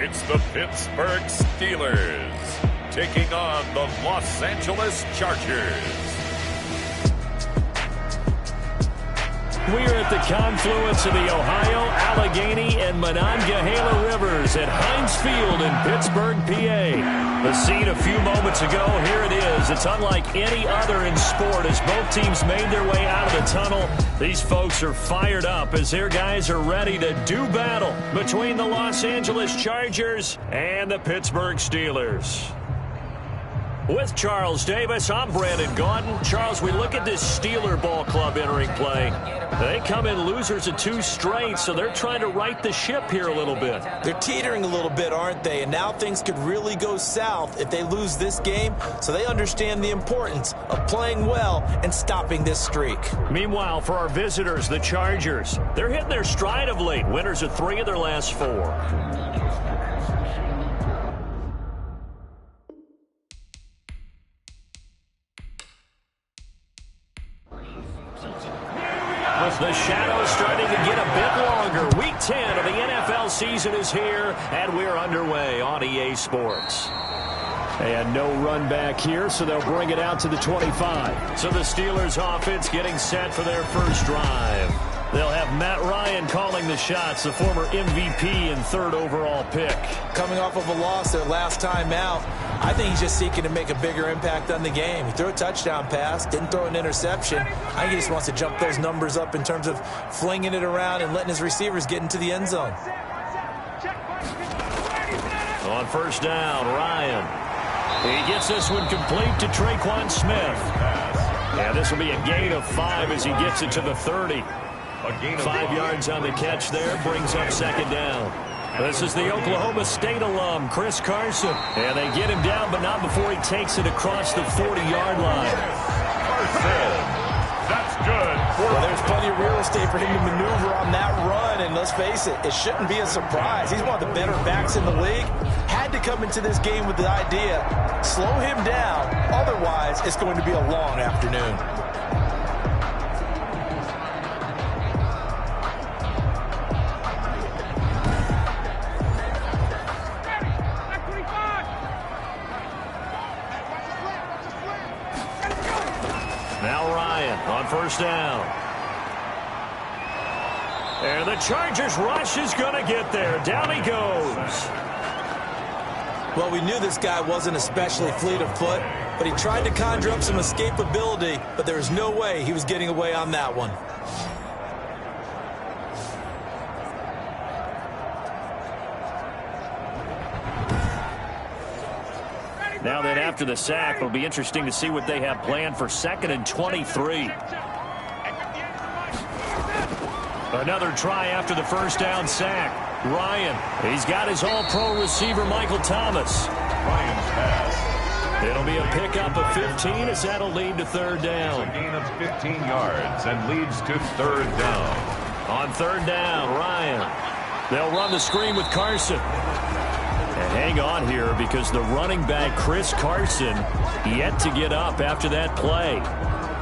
It's the Pittsburgh Steelers taking on the Los Angeles Chargers. We're at the confluence of the Ohio, Allegheny, and Monongahela Rivers at Heinz Field in Pittsburgh, PA. The scene a few moments ago, here it is. It's unlike any other in sport as both teams made their way out of the tunnel. These folks are fired up as their guys are ready to do battle between the Los Angeles Chargers and the Pittsburgh Steelers. With Charles Davis, I'm Brandon Gaudin. Charles, we look at this Steeler ball club entering play. They come in losers of 2 straight, so they're trying to right the ship here a little bit. They're teetering a little bit, aren't they? And now things could really go south if they lose this game, so they understand the importance of playing well and stopping this streak. Meanwhile, for our visitors, the Chargers, they're hitting their stride of late, winners of 3 of their last 4. The shadow's starting to get a bit longer. Week 10 of the NFL season is here, and we're underway on EA Sports. And no run back here, so they'll bring it out to the 25. So the Steelers offense getting set for their first drive. They'll have Matt Ryan calling the shots, the former MVP and 3rd overall pick. Coming off of a loss their last time out, I think he's just seeking to make a bigger impact on the game. He threw a touchdown pass, didn't throw an interception. I think he just wants to jump those numbers up in terms of flinging it around and letting his receivers get into the end zone. On first down, Ryan. He gets this one complete to Traquan Smith. Yeah, this will be a gain of 5 as he gets it to the 30. 5 yards on the catch there, brings up 2nd down. This is the Oklahoma State alum, Chris Carson. And they get him down, but not before he takes it across the 40-yard line. Carson, that's good. Well, there's plenty of real estate for him to maneuver on that run, and let's face it, it shouldn't be a surprise. He's one of the better backs in the league. Had to come into this game with the idea, slow him down, otherwise it's going to be a long afternoon. Now Ryan on first down. And the Chargers rush is going to get there. Down he goes. Well, we knew this guy wasn't especially fleet of foot, but he tried to conjure up some escapability, but there was no way he was getting away on that one. Now then, after the sack, it'll be interesting to see what they have planned for 2nd and 23. Another try after the first down sack. Ryan, he's got his all-pro receiver, Michael Thomas. Ryan's pass. It'll be a pickup of 15 as that'll lead to 3rd down. A gain of 15 yards and leads to 3rd down. On 3rd down, Ryan. They'll run the screen with Carson. And hang on here because the running back, Chris Carson, yet to get up after that play.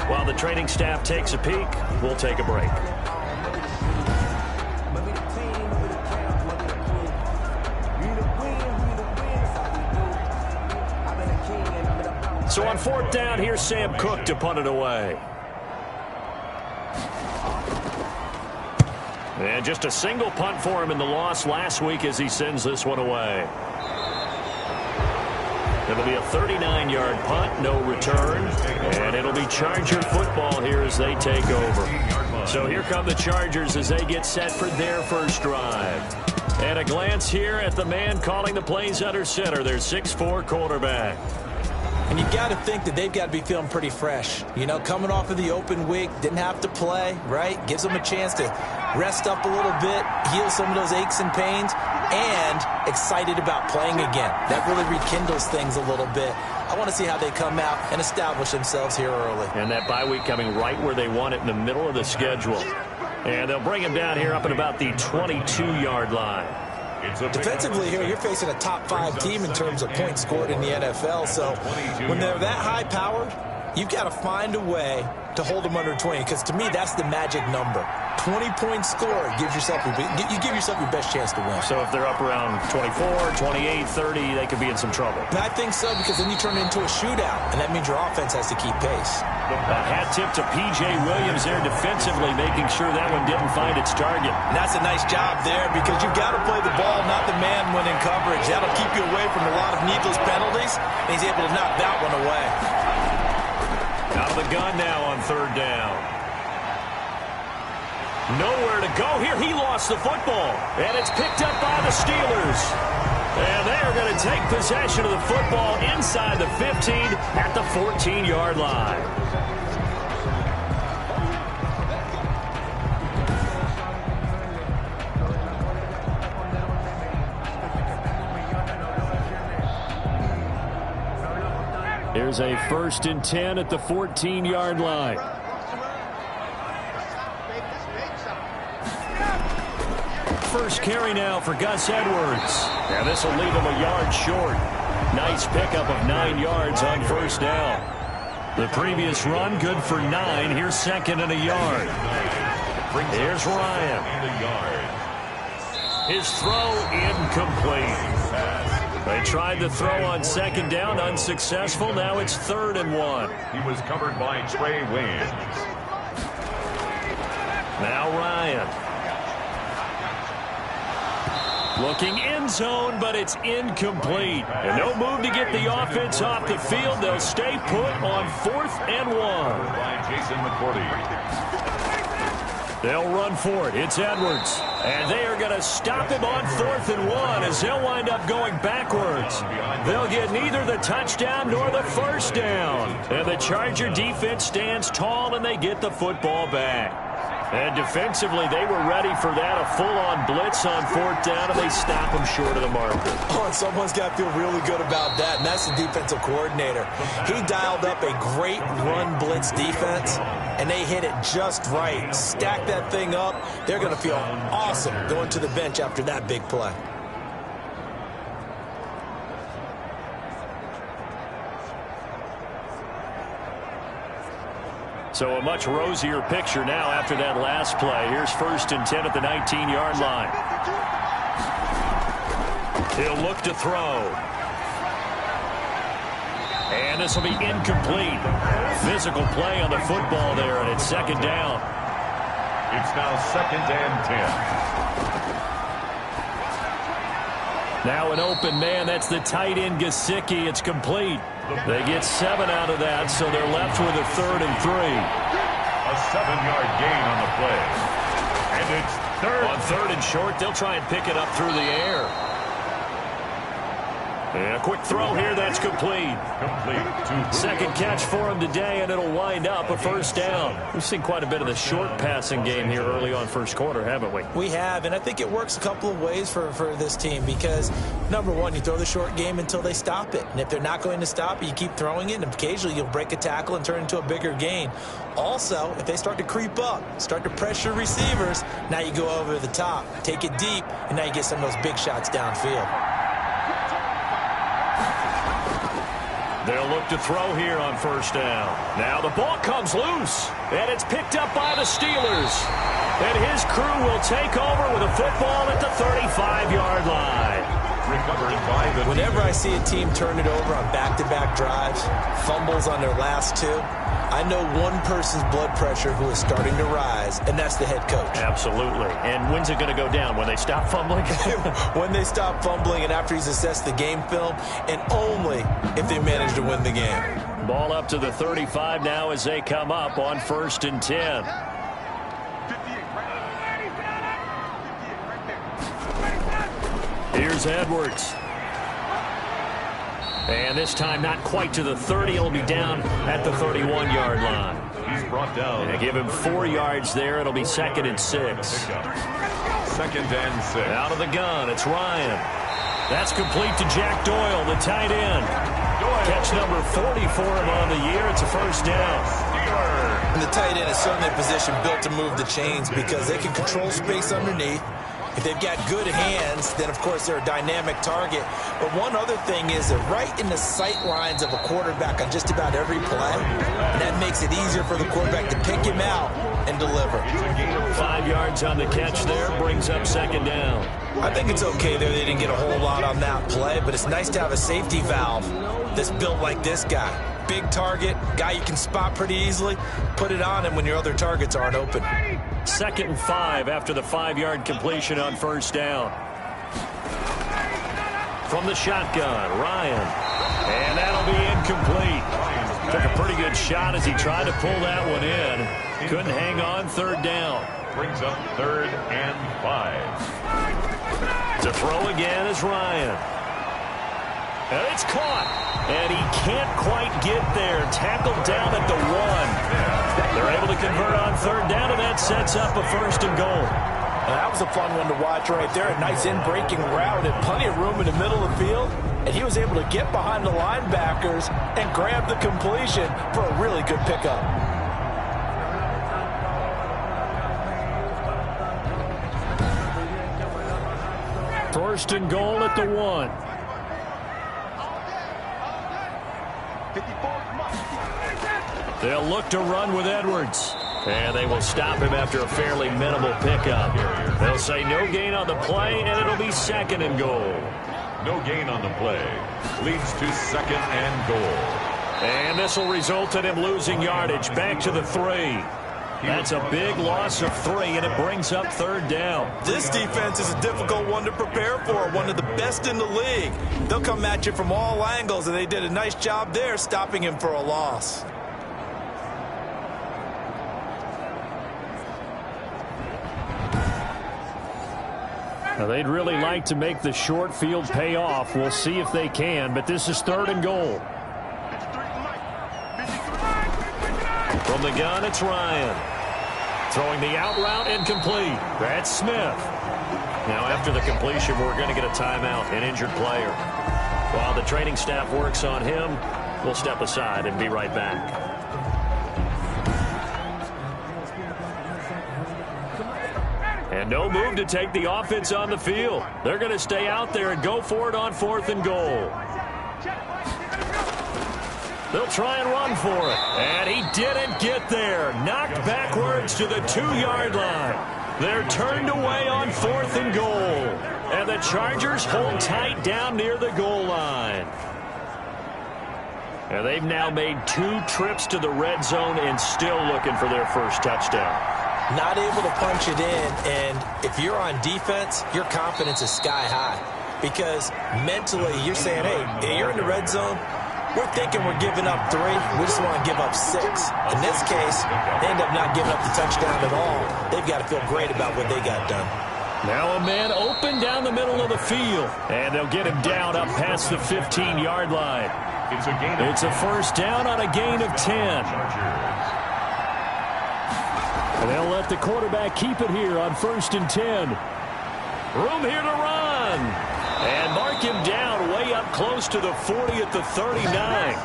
While the training staff takes a peek, we'll take a break. So on 4th down, here's Sam Cook to punt it away. And just a single punt for him in the loss last week as he sends this one away. It'll be a 39-yard punt, no return. And it'll be Charger football here as they take over. So here come the Chargers as they get set for their first drive. And a glance here at the man calling the plays under center, their 6'4" quarterback. And you've got to think that they've got to be feeling pretty fresh. You know, coming off of the open week, didn't have to play, right? Gives them a chance to rest up a little bit, heal some of those aches and pains, and excited about playing again. That really rekindles things a little bit. I want to see how they come out and establish themselves here early. And that bye week coming right where they want it in the middle of the schedule. And they'll bring him down here up at about the 22-yard line. Defensively here, you're facing a top 5 team in terms of points scored in the NFL. So when they're that high-powered, you've got to find a way to hold them under 20, because to me, that's the magic number. 20-point score gives yourself you give yourself your best chance to win. So if they're up around 24, 28, 30, they could be in some trouble. And I think so, because then you turn it into a shootout, and that means your offense has to keep pace. A hat tip to P.J. Williams there defensively, making sure that one didn't find its target. And that's a nice job there, because you've got to play the ball, not the man when in coverage. That'll keep you away from a lot of needless penalties, and he's able to knock that one away. Out of the gun now on third down. Nowhere to go here. He lost the football, and it's picked up by the Steelers. And they are going to take possession of the football inside the 15 at the 14-yard line. Here's a 1st and 10 at the 14-yard line. First carry now for Gus Edwards. And this will leave him a yard short. Nice pickup of 9 yards on first down. The previous run good for 9. Here's 2nd and a yard. Here's Ryan. His throw incomplete. They tried to throw on 2nd down, unsuccessful. Now it's 3rd and 1. He was covered by Trey Waynes. Now Ryan. Looking end zone, but it's incomplete. And no move to get the offense off the field. They'll stay put on 4th and 1. By Jason McCourty. They'll run for it. It's Edwards. And they are going to stop him on 4th and 1 as they'll wind up going backwards. They'll get neither the touchdown nor the first down. And the Charger defense stands tall, and they get the football back. And defensively, they were ready for that, a full-on blitz on 4th down, and they stop them short of the marker. Oh, and someone's got to feel really good about that, and that's the defensive coordinator. He dialed up a great run blitz defense, and they hit it just right. Stack that thing up. They're going to feel awesome going to the bench after that big play. So a much rosier picture now after that last play. Here's 1st and 10 at the 19-yard line. He'll look to throw. And this will be incomplete. Physical play on the football there, and it's 2nd down. It's now 2nd and 10. Now an open man. That's the tight end, Gesicki. It's complete. They get 7 out of that, so they're left with a 3rd and 3. A 7-yard gain on the play. And it's 3rd. On 3rd and short, they'll try and pick it up through the air. And a quick throw here, that's complete. Second catch for him today, and it'll wind up a 1st down. We've seen quite a bit of the short passing game here early on first quarter, haven't we? We have, and I think it works a couple of ways for this team because, number one, you throw the short game until they stop it. And if they're not going to stop it, you keep throwing it, and occasionally you'll break a tackle and turn it into a bigger gain. Also, if they start to creep up, start to pressure receivers, now you go over the top, take it deep, and now you get some of those big shots downfield. They'll look to throw here on 1st down. Now the ball comes loose, and it's picked up by the Steelers. And his crew will take over with a football at the 35-yard line. Recovered by the Whenever I see a team turn it over on back-to-back drives, fumbles on their last 2, I know one person's blood pressure who is starting to rise, and that's the head coach. Absolutely. And when's it going to go down? When they stop fumbling? When they stop fumbling and after he's assessed the game film, and only if they manage to win the game. Ball up to the 35 now as they come up on 1st and 10. Here's Edwards. And this time not quite to the 30. He'll be down at the 31-yard line. He's brought down. And give him 4 yards there. It'll be 2nd and 6. 2nd and 6. Out of the gun, it's Ryan. That's complete to Jack Doyle, the tight end. Catch number 40 for him on the year. It's a 1st down. And the tight end is certainly a position built to move the chains because they can control space underneath. If they've got good hands, then, of course, they're a dynamic target. But one other thing is they're right in the sight lines of a quarterback on just about every play. And that makes it easier for the quarterback to pick him out and deliver. 5 yards on the catch there, brings up second down. I think it's okay there. They didn't get a whole lot on that play, but it's nice to have a safety valve that's built like this guy. Big target, guy you can spot pretty easily. Put it on him when your other targets aren't open. 2nd and 5 after the 5-yard completion on first down. From the shotgun, Ryan. And that'll be incomplete. Took a pretty good shot as he tried to pull that one in. Couldn't hang on, 3rd down. Brings up 3rd and 5. To throw again is Ryan. And it's caught. And he can't quite get there. Tackled down at the 1. They're able to convert on 3rd down, and that sets up a 1st and goal. That was a fun one to watch right there. A nice in-breaking route and plenty of room in the middle of the field. And he was able to get behind the linebackers and grab the completion for a really good pickup. First and goal at the 1. They'll look to run with Edwards. And they will stop him after a fairly minimal pickup. They'll say no gain on the play, and it'll be 2nd and goal. No gain on the play. Leads to 2nd and goal. And this will result in him losing yardage. Back to the 3. That's a big loss of 3, and it brings up 3rd down. This defense is a difficult one to prepare for, one of the best in the league. They'll come at you from all angles, and they did a nice job there stopping him for a loss. Now, they'd really like to make the short field pay off. We'll see if they can, but this is 3rd and goal. From the gun, it's Ryan. Throwing the out route incomplete. That's Smith. Now, after the completion, we're going to get a timeout, an injured player. While the training staff works on him, we'll step aside and be right back. And no move to take the offense on the field. They're going to stay out there and go for it on 4th and goal. They'll try and run for it. And he didn't get there. Knocked backwards to the 2-yard line. They're turned away on 4th and goal. And the Chargers hold tight down near the goal line. And they've now made 2 trips to the red zone and still looking for their first touchdown. Not able to punch it in, and if you're on defense, your confidence is sky high. Because mentally, you're saying, hey, you're in the red zone. We're thinking we're giving up 3. We just want to give up 6. In this case, they end up not giving up the touchdown at all. They've got to feel great about what they got done. Now a man open down the middle of the field. And they'll get him down up past the 15-yard line. It's a 1st down on a gain of 10. And they'll let the quarterback keep it here on 1st and 10. Room here to run. And mark him down way up close to the 40 at the 39.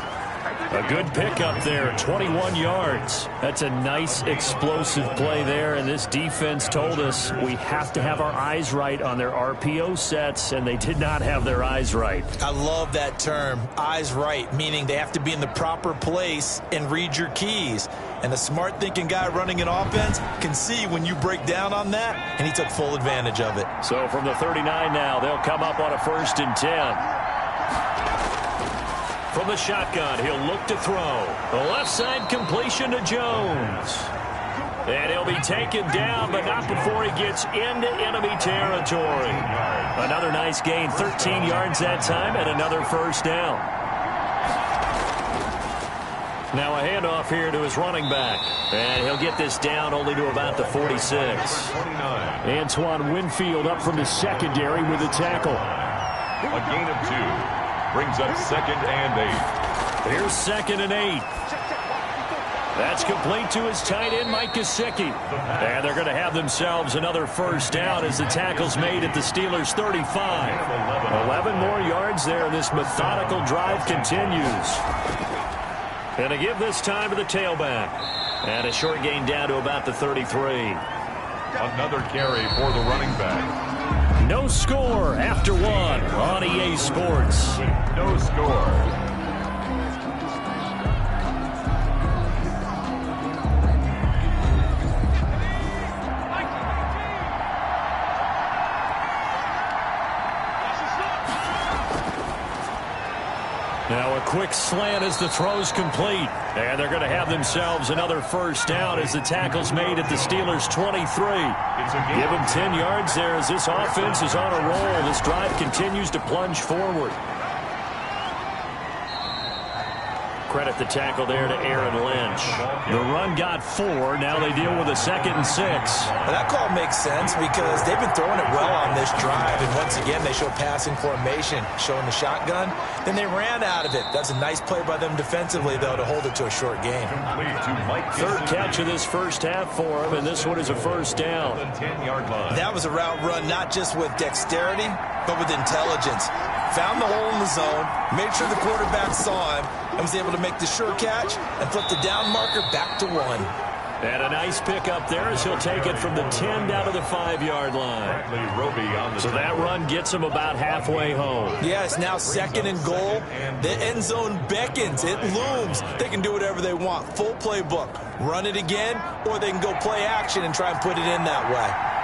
A good pickup there, 21 yards. That's a nice explosive play there, and this defense told us we have to have our eyes right on their RPO sets, and they did not have their eyes right. I love that term, eyes right, meaning they have to be in the proper place and read your keys. And a smart-thinking guy running an offense can see when you break down on that, and he took full advantage of it. So from the 39 now, they'll come up on a 1st and 10. From the shotgun, he'll look to throw. The left side completion to Jones. And he'll be taken down, but not before he gets into enemy territory. Another nice gain, 13 yards that time, and another 1st down. Now a handoff here to his running back. And he'll get this down only to about the 46. Antoine Winfield up from the secondary with a tackle. A gain of 2. Brings up 2nd and 8. Here's 2nd and 8. That's complete to his tight end, Mike Gesicki. And they're going to have themselves another 1st down as the tackle's made at the Steelers' 35. 11 more yards there, and this methodical drive continues. And to give this time to the tailback. And a short gain down to about the 33. Another carry for the running back. No score after one on EA Sports. No score. Now a quick slant as the throw's complete. And they're going to have themselves another first down as the tackle's made at the Steelers' 23. Give them 10 yards there as this offense is on a roll. This drive continues to plunge forward. Credit the tackle there to Aaron Lynch. The run got 4. Now they deal with a 2nd and 6. Well, that call makes sense because they've been throwing it well on this drive. And once again, they show passing formation, showing the shotgun. Then they ran out of it. That's a nice play by them defensively, though, to hold it to a short game. Third catch of this first half for him, and this one is a first down. That was a route run not just with dexterity, but with intelligence. Found the hole in the zone, made sure the quarterback saw him, and was able to make the sure catch and flip the down marker back to 1. And a nice pick up there as he'll take it from the 10 down to the 5-yard line. So that run gets him about halfway home. Yeah, it's now 2nd and goal. The end zone beckons. It looms. They can do whatever they want. Full playbook. Run it again, or they can go play action and try and put it in that way.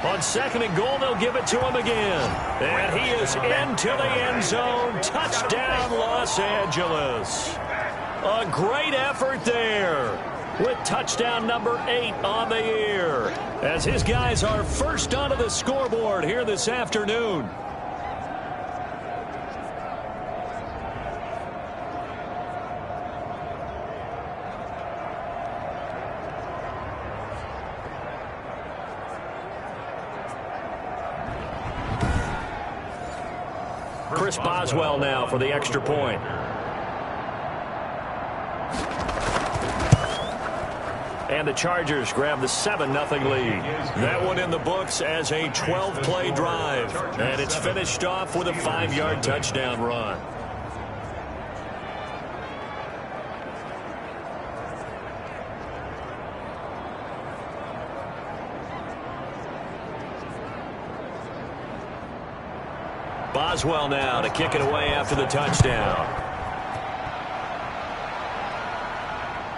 On 2nd and goal, they'll give it to him again. And he is into the end zone. Touchdown, Los Angeles. A great effort there with touchdown number 8 on the year as his guys are first onto the scoreboard here this afternoon. Chris Boswell now for the extra point. And the Chargers grab the 7-0 lead. That one in the books as a 12-play drive. And it's finished off with a 5-yard touchdown run. Boswell now to kick it away after the touchdown.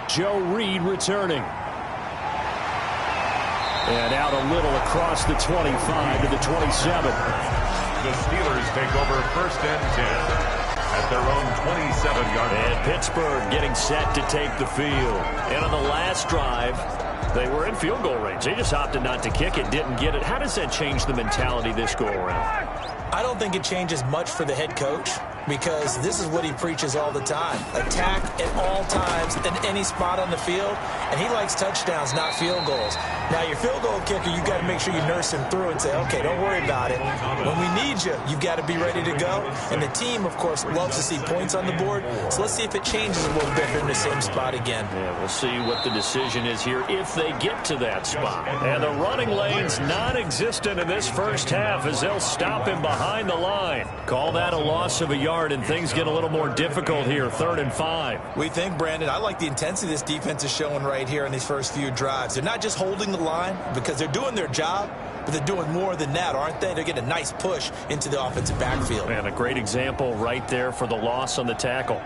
Joe Reed returning. And out a little across the 25 to the 27. The Steelers take over 1st and 10 at their own 27-yard line. And Pittsburgh getting set to take the field. And on the last drive, they were in field goal range. They just opted not to kick it, didn't get it. How does that change the mentality this go around? I don't think it changes much for the head coach because this is what he preaches all the time. Attack at all times in any spot on the field, and he likes touchdowns, not field goals. Now, your field goal kicker, you got to make sure you nurse him through and say, okay, don't worry about it. When we need you, you got to be ready to go. And the team, of course, loves to see points on the board. So let's see if it changes a little bit if they're in the same spot again. Yeah, we'll see what the decision is here if they get to that spot. And the running lane's non-existent in this first half as they'll stop him behind the line. Call that a loss of a yard, and things get a little more difficult here, 3rd and 5. We think, Brandon, I like the intensity this defense is showing right here in these first few drives. They're not just holding the line because they're doing their job, but they're doing more than that, aren't they? They're getting a nice push into the offensive backfield. And a great example right there for the loss on the tackle.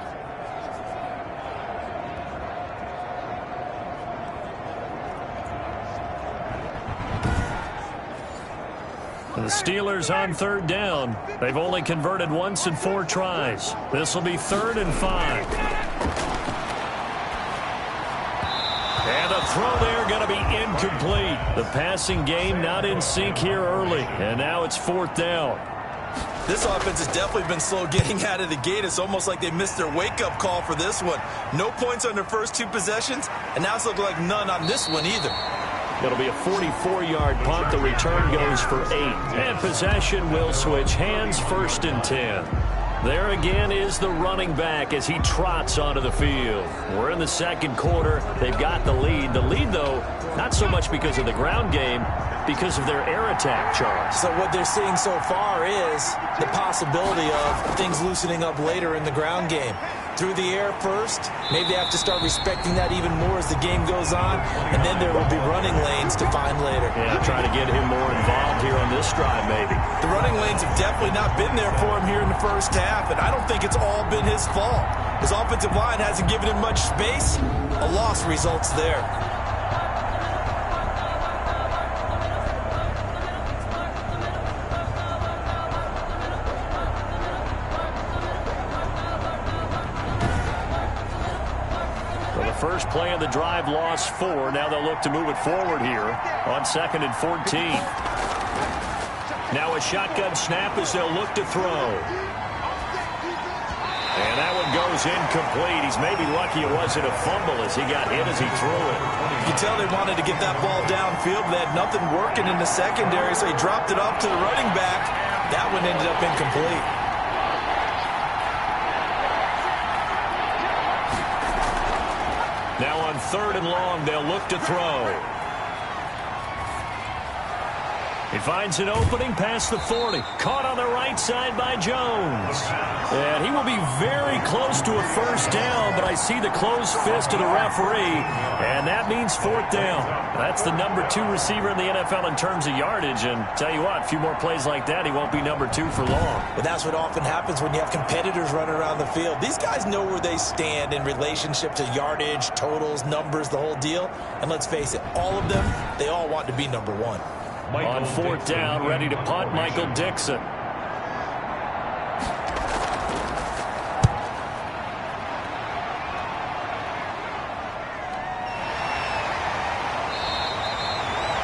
And the Steelers on 3rd down. They've only converted once in 4 tries. This will be 3rd and 5. And the throw there going to be incomplete. The passing game not in sync here early. And now it's 4th down. This offense has definitely been slow getting out of the gate. It's almost like they missed their wake-up call for this one. No points on their first 2 possessions, and now it's looking like none on this one either. It'll be a 44-yard punt. The return goes for 8. And possession will switch hands, 1st and 10. There again is the running back as he trots onto the field. We're in the 2nd quarter. They've got the lead. The lead, though, not so much because of the ground game, because of their air attack, Charles. So what they're seeing so far is the possibility of things loosening up later in the ground game. through the air first. Maybe they have to start respecting that even more as the game goes on. And then there will be running lanes to find later. Yeah, trying to get him more involved here on this drive, maybe. The running lanes have definitely not been there for him here in the first half, and I don't think it's all been his fault. His offensive line hasn't given him much space. A loss results there. First play of the drive, lost 4. Now they'll look to move it forward here on 2nd and 14. Now a shotgun snap as they'll look to throw. And that one goes incomplete. He's maybe lucky it wasn't a fumble as he got hit as he threw it. You can tell they wanted to get that ball downfield. They had nothing working in the secondary, so he dropped it off to the running back. That one ended up incomplete. Now on 3rd and long, they'll look to throw. He finds an opening past the 40. Caught on the right side by Jones. And he will be very close to a first down, but I see the closed fist of the referee, and that means 4th down. That's the number 2 receiver in the NFL in terms of yardage, and tell you what, a few more plays like that, he won't be number 2 for long. But that's what often happens when you have competitors running around the field. These guys know where they stand in relationship to yardage, totals, numbers, the whole deal. And let's face it, all of them, they all want to be number 1. On 4th down, ready to punt, Michael Dixon.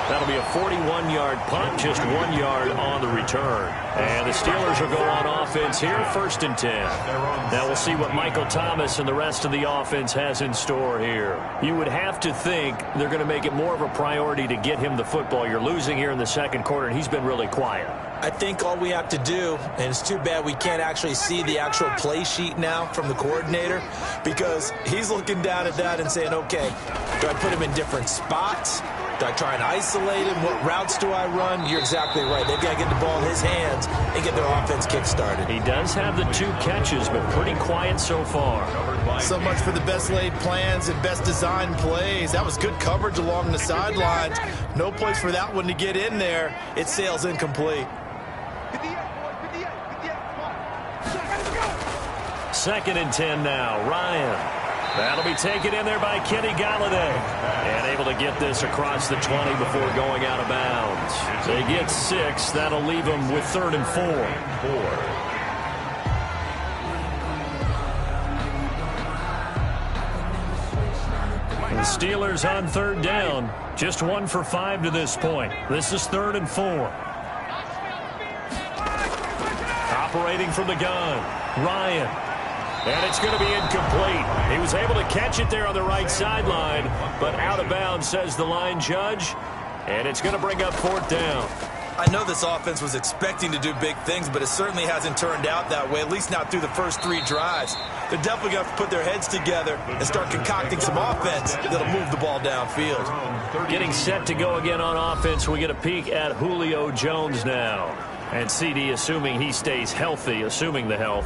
That'll be a 41-yard punt, just 1 yard on the return. And the Steelers will go on offense here, 1st and 10. Now we'll see what Michael Thomas and the rest of the offense has in store here. You would have to think they're going to make it more of a priority to get him the football. You're losing here in the 2nd quarter, and he's been really quiet. I think all we have to do, and it's too bad we can't actually see the actual play sheet now from the coordinator, because he's looking down at that and saying, okay, do I put him in different spots? Do I try and isolate him? What routes do I run? You're exactly right. They've got to get the ball in his hands and get their offense kick-started. He does have the 2 catches, but pretty quiet so far. So much for the best laid plans and best designed plays. That was good coverage along the sidelines. No place for that one to get in there. It sails incomplete. 2nd and 10 now. Ryan. That'll be taken in there by Kenny Galladay. And able to get this across the 20 before going out of bounds. They get 6. That'll leave them with 3rd and 4. The Steelers on 3rd down. Just 1 for 5 to this point. This is 3rd and 4. Operating from the gun. Ryan. And it's going to be incomplete. He was able to catch it there on the right sideline, but out of bounds, says the line judge. And it's going to bring up 4th down. I know this offense was expecting to do big things, but it certainly hasn't turned out that way, at least not through the first 3 drives. They're definitely going to have to put their heads together and start concocting some offense that'll move the ball downfield. Getting set to go again on offense, we get a peek at Julio Jones now. And CD, assuming he stays healthy, assuming the health,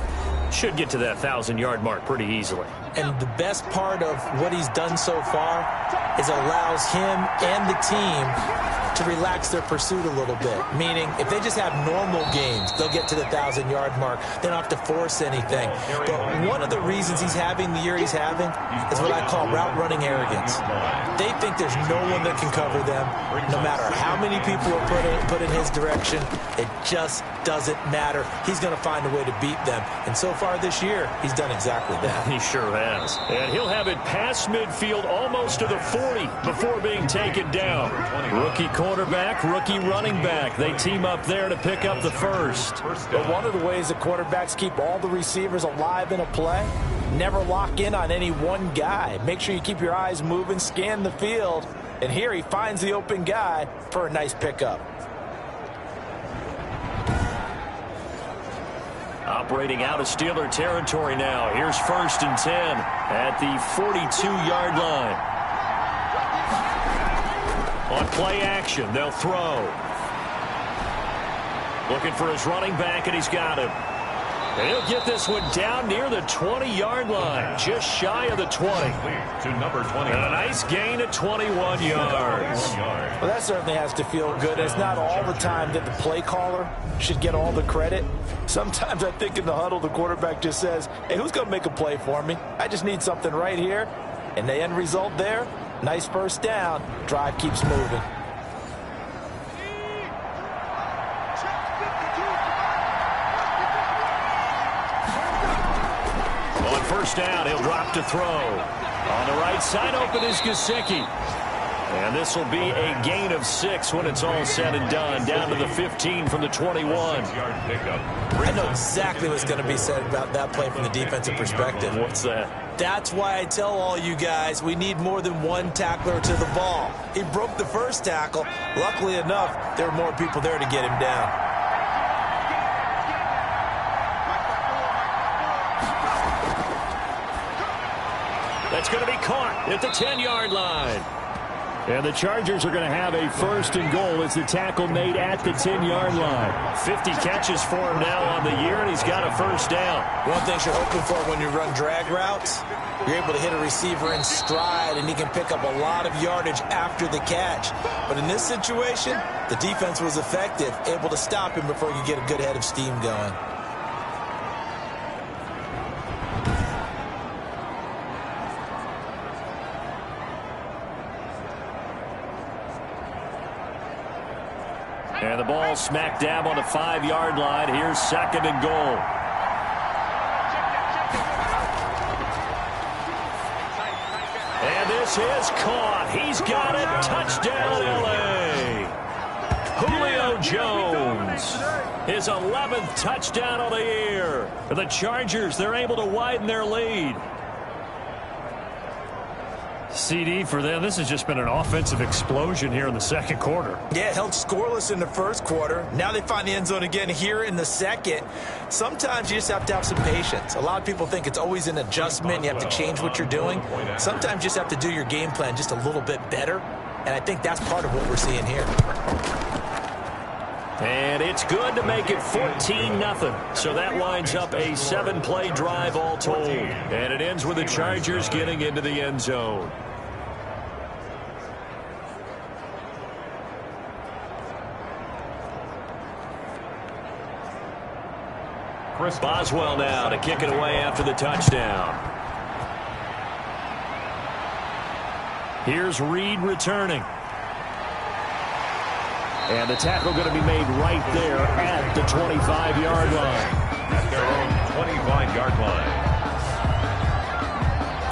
should get to that 1,000-yard mark pretty easily. And the best part of what he's done so far is it allows him and the team to relax their pursuit a little bit. Meaning, if they just have normal games, they'll get to the 1,000-yard mark. They don't have to force anything. But one of the reasons he's having the year he's having is what I call route running arrogance. They think there's no one that can cover them. No matter how many people are put in his direction, it just doesn't matter. He's going to find a way to beat them. And so far this year, he's done exactly that. He sure has. And he'll have it past midfield almost to the 40 before being taken down. Rookie quarterback, rookie running back. They team up there to pick up the first. But one of the ways that quarterbacks keep all the receivers alive in a play, never lock in on any one guy. Make sure you keep your eyes moving, scan the field. And here he finds the open guy for a nice pickup. Operating out of Steeler territory now. Here's 1st and 10 at the 42-yard line. On play action, they'll throw. Looking for his running back, and he's got him. And he'll get this one down near the 20-yard line, just shy of the 20. To number 20. And a nice gain of 21 yards. Well, that certainly has to feel good. It's not all the time that the play caller should get all the credit. Sometimes I think in the huddle, the quarterback just says, hey, who's going to make a play for me? I just need something right here. And the end result there, nice first down. Drive keeps moving. On first down, he'll drop to throw. On the right side, open is Gesicki. And this will be a gain of 6 when it's all said and done. Down to the 15 from the 21. I know exactly what's going to be said about that play from the defensive perspective. What's that? That's why I tell all you guys we need more than one tackler to the ball. He broke the first tackle. Luckily enough, there were more people there to get him down. That's going to be caught at the 10-yard line. And the Chargers are going to have a first and goal as the tackle made at the 10-yard line. 50 catches for him now on the year, and he's got a first down. One thing you're hoping for when you run drag routes, you're able to hit a receiver in stride, and he can pick up a lot of yardage after the catch. But in this situation, the defense was effective, able to stop him before you get a good head of steam going. And the ball smack dab on the 5-yard line. Here's second and goal. And this is caught. He's got it. Touchdown, L.A. Julio Jones. His 11th touchdown of the year. For the Chargers, they're able to widen their lead. CD for them, this has just been an offensive explosion here in the second quarter. Yeah, held scoreless in the first quarter. Now they find the end zone again here in the second. Sometimes you just have to have some patience. A lot of people think it's always an adjustment. You have to change what you're doing. Sometimes you just have to do your game plan just a little bit better. And I think that's part of what we're seeing here. And it's good to make it 14-0. So that lines up a 7-play drive all told. And it ends with the Chargers getting into the end zone. Boswell now to kick it away after the touchdown. Here's Reed returning. And the tackle going to be made right there at the 25-yard line. At their own 25-yard line.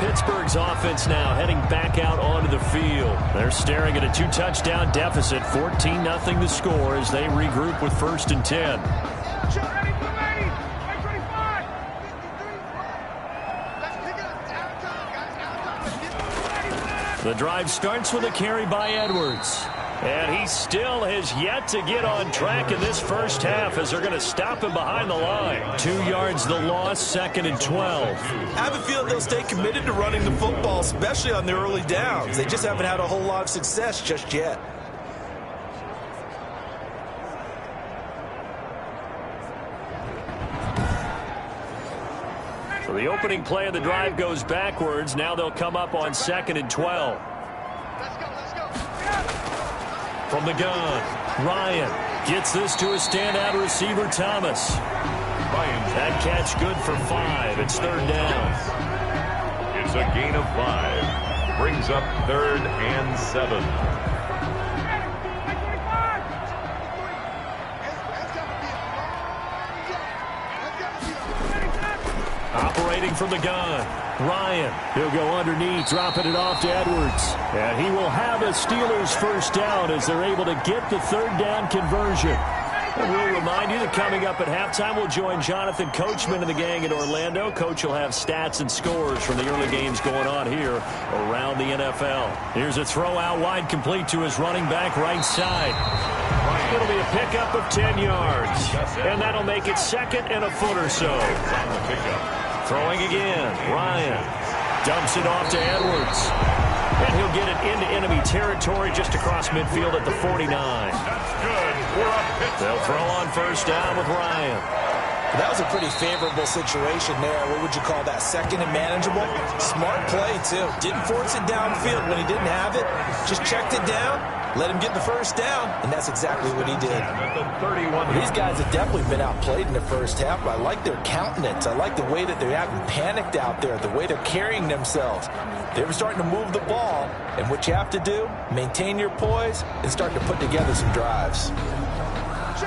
Pittsburgh's offense now heading back out onto the field. They're staring at a 2-touchdown deficit. 14-0 the score as they regroup with first and 10. The drive starts with a carry by Edwards. And he still has yet to get on track in this first half as they're going to stop him behind the line. 2 yards the loss, second and 12. I have a feeling they'll stay committed to running the football, especially on their early downs. They just haven't had a whole lot of success just yet. So the opening play of the drive goes backwards. Now they'll come up on second and 12. From the gun, Ryan gets this to a standout receiver, Thomas. That catch good for 5. It's third down. It's a gain of 5. Brings up 3rd and 7. Operating from the gun, Ryan. He'll go underneath, dropping it off to Edwards. And he will have a Steelers first down as they're able to get the third down conversion. And we'll remind you that coming up at halftime, we'll join Jonathan Coachman and the gang in Orlando. Coach will have stats and scores from the early games going on here around the NFL. Here's a throw out wide, complete to his running back right side. It'll be a pickup of 10 yards. And that'll make it second and a foot or so. Throwing again, Ryan dumps it off to Edwards. And he'll get it into enemy territory just across midfield at the 49. That's good. They'll throw on first down with Ryan. That was a pretty favorable situation there. What would you call that? Second and manageable? Smart play, too. Didn't force it downfield when he didn't have it. Just checked it down, let him get the first down, and that's exactly what he did. These guys have definitely been outplayed in the first half, but I like their countenance. I like the way that they haven't panicked out there, the way they're carrying themselves. They were starting to move the ball, and what you have to do, maintain your poise and start to put together some drives.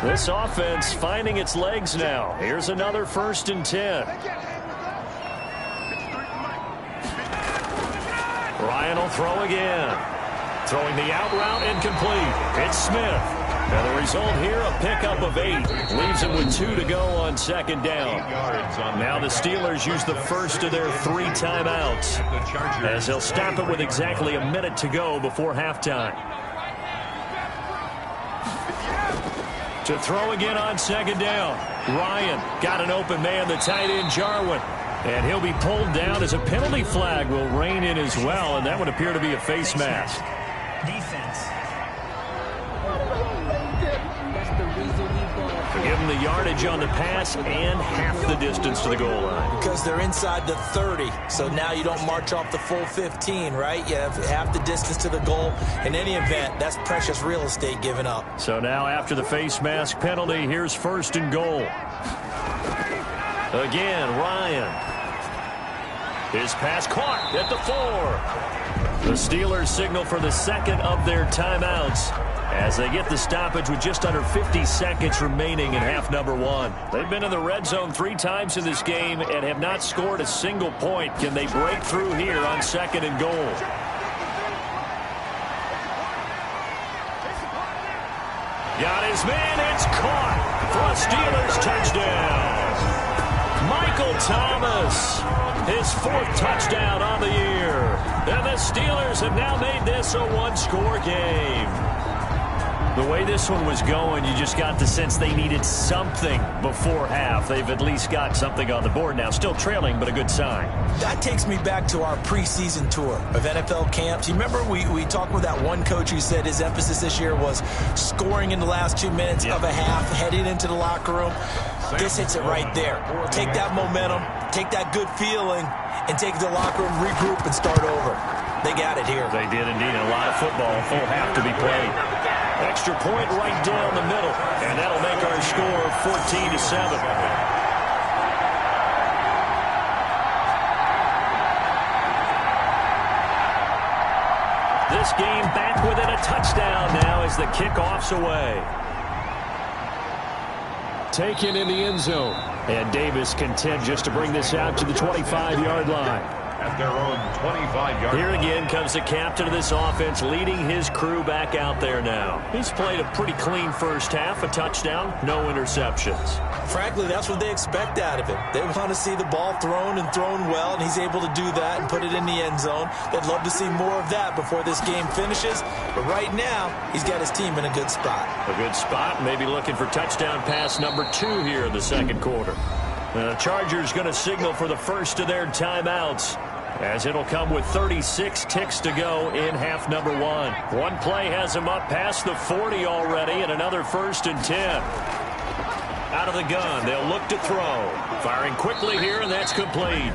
This offense finding its legs now. Here's another 1st and 10. Ryan will throw again. Throwing the out route incomplete. It's Smith. And the result here, a pickup of 8. Leaves him with 2 to go on 2nd down. Now the Steelers use the first of their 3 timeouts, as they'll stop it with exactly a minute to go before halftime. To throw again on 2nd down. Ryan got an open man, the tight end Jarwin. And he'll be pulled down as a penalty flag will rein in as well, and that would appear to be a face mask. Defense. Give them the yardage on the pass and half the distance to the goal line. Because they're inside the 30, so now you don't march off the full 15, right? You have half the distance to the goal. In any event, that's precious real estate given up. So now after the face mask penalty, here's 1st and goal. Again, Ryan. His pass caught at the 4. The Steelers signal for the 2nd of their timeouts as they get the stoppage with just under 50 seconds remaining in half number 1. They've been in the red zone 3 times in this game and have not scored a single point. Can they break through here on 2nd and goal? Got his man, it's caught for a Steelers touchdown. Michael Thomas, his 4th touchdown on the year. And the Steelers have now made this a 1-score game. The way this one was going, you just got the sense they needed something before half. They've at least got something on the board now. Still trailing, but a good sign. That takes me back to our preseason tour of NFL camps. You remember we talked with that one coach who said his emphasis this year was scoring in the last 2 minutes of a half, heading into the locker room. This hits it right there. Take that momentum, take that good feeling, and take the locker room, regroup, and start over. They got it here. They did indeed. A lot of football, full half to be played. Extra point right down the middle, and that'll make our score 14-7. This game back within a touchdown now as the kickoff's away. Taken in the end zone, and Davis content just to bring this out to the 25-yard line. At their own 25-yard Here again comes the captain of this offense leading his crew back out there now. He's played a pretty clean first half, a touchdown, no interceptions. Frankly, that's what they expect out of him. They want to see the ball thrown and thrown well, and he's able to do that and put it in the end zone. They'd love to see more of that before this game finishes, but right now, he's got his team in a good spot. A good spot, maybe looking for touchdown pass number 2 here in the 2nd quarter. The Chargers going to signal for the first of their timeouts, as it'll come with 36 ticks to go in half number 1. One play has him up past the 40 already, and another 1st and 10. Out of the gun, they'll look to throw. Firing quickly here, and that's complete.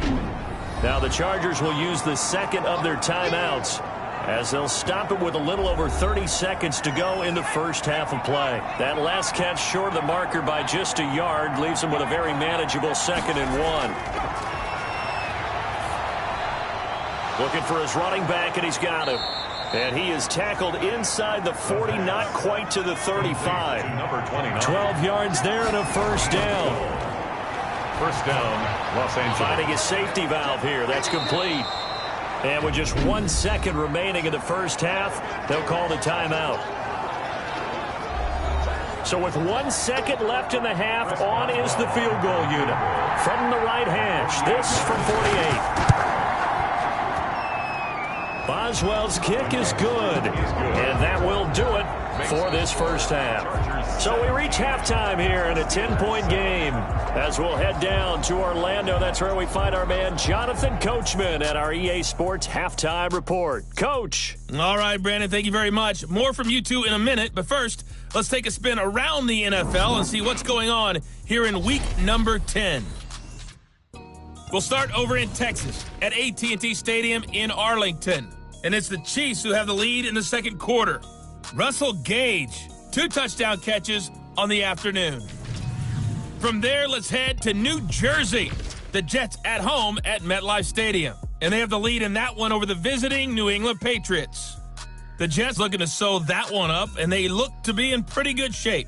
Now the Chargers will use the 2nd of their timeouts, as they'll stop it with a little over 30 seconds to go in the first half of play. That last catch short of the marker by just a yard leaves them with a very manageable 2nd and 1. Looking for his running back, and he's got him. And he is tackled inside the 40, not quite to the 35. number 29. 12 yards there and a 1st down. First down, Los Angeles. Finding his safety valve here. That's complete. And with just 1 second remaining in the first half, they'll call the timeout. So with 1 second left in the half, on is the field goal unit. From the right hash, this from 48. Boswell's kick is good, and that will do it for this first half. So we reach halftime here in a 10-point game as we'll head down to Orlando. That's where we find our man Jonathan Coachman at our EA Sports Halftime Report. Coach. All right, Brandon, thank you very much. More from you two in a minute, but first, let's take a spin around the NFL and see what's going on here in week number 10. We'll start over in Texas at AT&T Stadium in Arlington. And it's the Chiefs who have the lead in the second quarter. Russell Gage, 2 touchdown catches on the afternoon. From there, let's head to New Jersey. The Jets at home at MetLife Stadium. And they have the lead in that one over the visiting New England Patriots. The Jets looking to sew that one up, and they look to be in pretty good shape.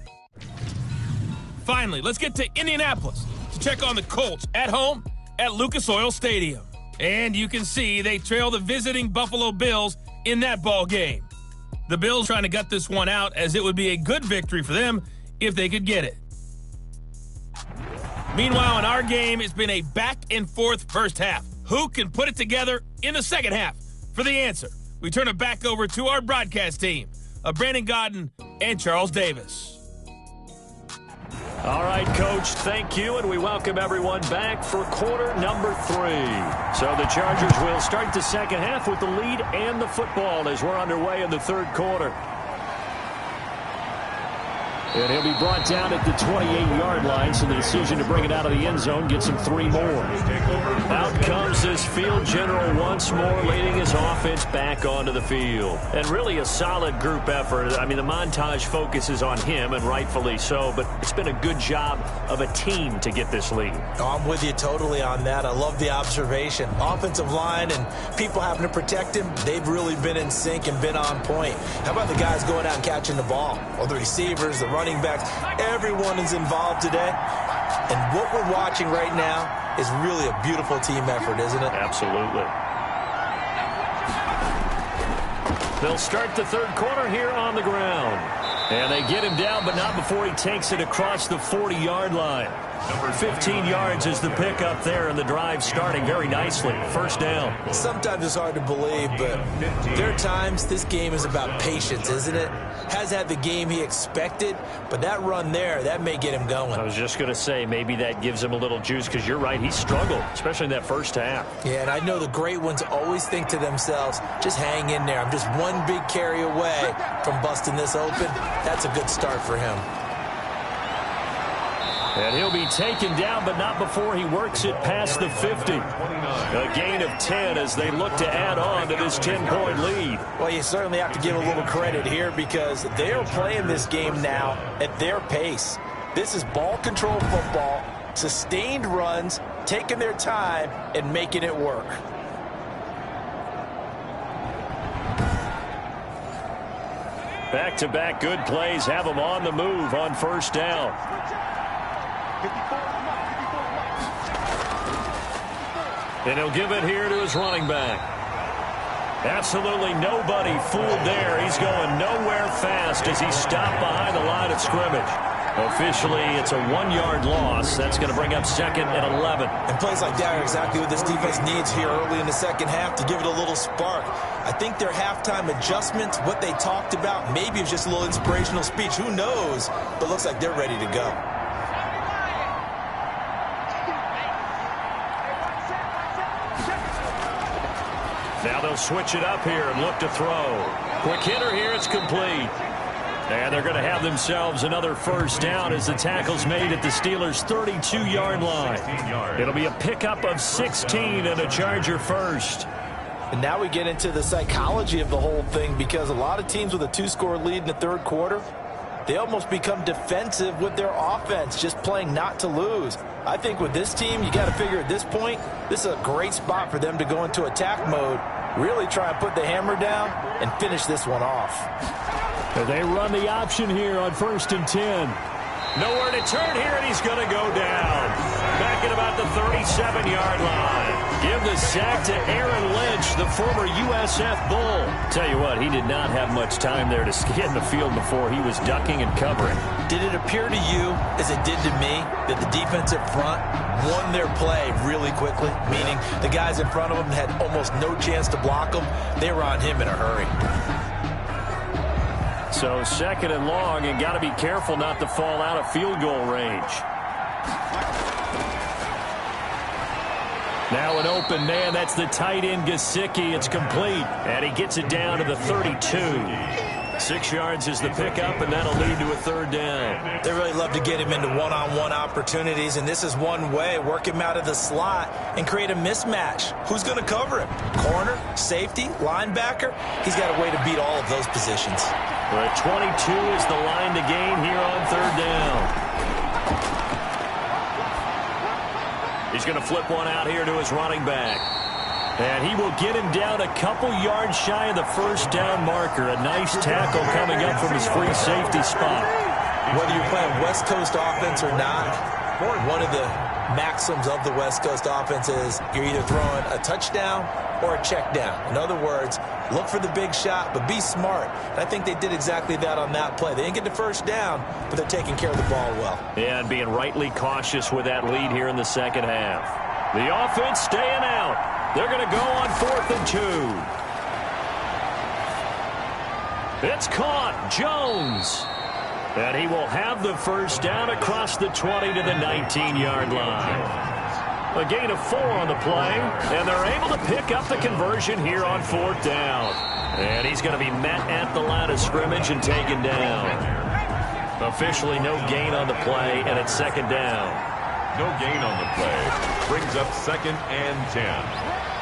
Finally, let's get to Indianapolis to check on the Colts at home at Lucas Oil Stadium. And you can see they trail the visiting Buffalo Bills in that ball game. The Bills trying to gut this one out, as it would be a good victory for them if they could get it. Meanwhile, in our game, it's been a back-and-forth first half. Who can put it together in the second half? For the answer, we turn it back over to our broadcast team of Brandon Godden and Charles Davis. All right, Coach, thank you, and we welcome everyone back for quarter number 3. So the Chargers will start the second half with the lead and the football as we're underway in the third quarter. And he'll be brought down at the 28-yard line, so the decision to bring it out of the end zone gets him 3 more. Out comes this field general once more, leading his offense back onto the field. And really a solid group effort. I mean, the montage focuses on him, and rightfully so, but it's been a good job of a team to get this lead. I'm with you totally on that. I love the observation. Offensive line and people having to protect him, they've really been in sync and been on point. How about the guys going out and catching the ball? Or the receivers, the running backs, everyone is involved today. And what we're watching right now is really a beautiful team effort, isn't it? Absolutely. They'll start the third quarter here on the ground. And they get him down, but not before he takes it across the 40-yard line. 15 yards is the pickup there, and the drive starting very nicely. First down. Sometimes it's hard to believe, but there are times this game is about patience, isn't it? Has had the game he expected, but that run there, that may get him going. I was just going to say, maybe that gives him a little juice, because you're right, he struggled, especially in that first half. Yeah, and I know the great ones always think to themselves, just hang in there. I'm just one big carry away from busting this open. That's a good start for him. And he'll be taken down, but not before he works it past the 50. A gain of 10 as they look to add on to this 10-point lead. Well, you certainly have to give a little credit here because they're playing this game now at their pace. This is ball control football, sustained runs, taking their time and making it work. Back-to-back good plays have them on the move on first down. And he'll give it here to his running back. Absolutely nobody fooled there. He's going nowhere fast as he's stopped behind the line of scrimmage. Officially, it's a 1-yard loss. That's going to bring up second and 11. And plays like that are exactly what this defense needs here early in the second half to give it a little spark. I think their halftime adjustments, what they talked about, maybe it's just a little inspirational speech. Who knows? But looks like they're ready to go. Now they'll switch it up here and look to throw. Quick hitter here, it's complete. And they're going to have themselves another first down as the tackle's made at the Steelers' 32-yard line. It'll be a pickup of 16 and a Charger first. And now we get into the psychology of the whole thing because a lot of teams with a 2-score lead in the third quarter, they almost become defensive with their offense, just playing not to lose. I think with this team, you got to figure at this point, this is a great spot for them to go into attack mode, really try and put the hammer down and finish this one off. They run the option here on 1st and 10. Nowhere to turn here, and he's going to go down. Back at about the 37-yard line. Give the sack to Aaron Lynch, the former USF Bull. Tell you what, he did not have much time there to scan the field before he was ducking and covering. Did it appear to you, as it did to me, that the defensive front won their play really quickly? Meaning the guys in front of him had almost no chance to block him. They were on him in a hurry. So second and long, and got to be careful not to fall out of field goal range. Now an open man. That's the tight end, Gesicki. It's complete, and he gets it down to the 32. 6 yards is the pickup, and that'll lead to a third down. They really love to get him into one-on-one opportunities, and this is one way. Work him out of the slot and create a mismatch. Who's going to cover him? Corner, safety, linebacker? He's got a way to beat all of those positions. The 22 is the line to gain here on third down. He's going to flip one out here to his running back. And he will get him down a couple yards shy of the first down marker. A nice tackle coming up from his free safety spot. Whether you're playing West Coast offense or not, one of the maxims of the West Coast offense is you're either throwing a touchdown or a check down. In other words, look for the big shot, but be smart. And I think they did exactly that on that play. They didn't get the first down, but they're taking care of the ball well. Yeah, and being rightly cautious with that lead here in the second half. The offense staying out. They're going to go on 4th and 2. It's caught. Jones. And he will have the first down across the 20 to the 19-yard line. A gain of 4 on the play, and they're able to pick up the conversion here on 4th down. And he's going to be met at the line of scrimmage and taken down. Officially no gain on the play, and it's second down. No gain on the play. Brings up 2nd and 10.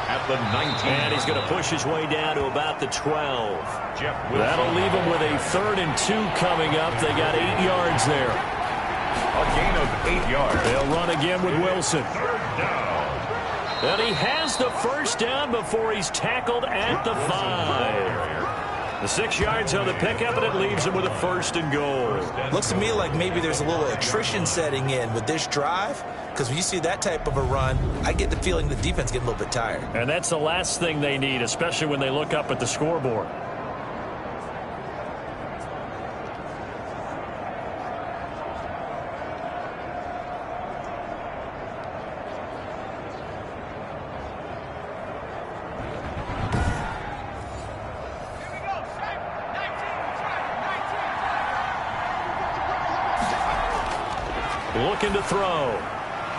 At the 19. And he's going to push his way down to about the 12. That'll leave him with a 3rd and 2 coming up. They got 8 yards there. A gain of 8 yards. They'll run again with Wilson. 3rd down. And he has the first down before he's tackled at the 5. The 6 yards on the pickup, and it leaves him with a 1st and goal. Looks to me like maybe there's a little attrition setting in with this drive. Because when you see that type of a run, I get the feeling the defense getting a little bit tired. And that's the last thing they need, especially when they look up at the scoreboard. Looking to throw.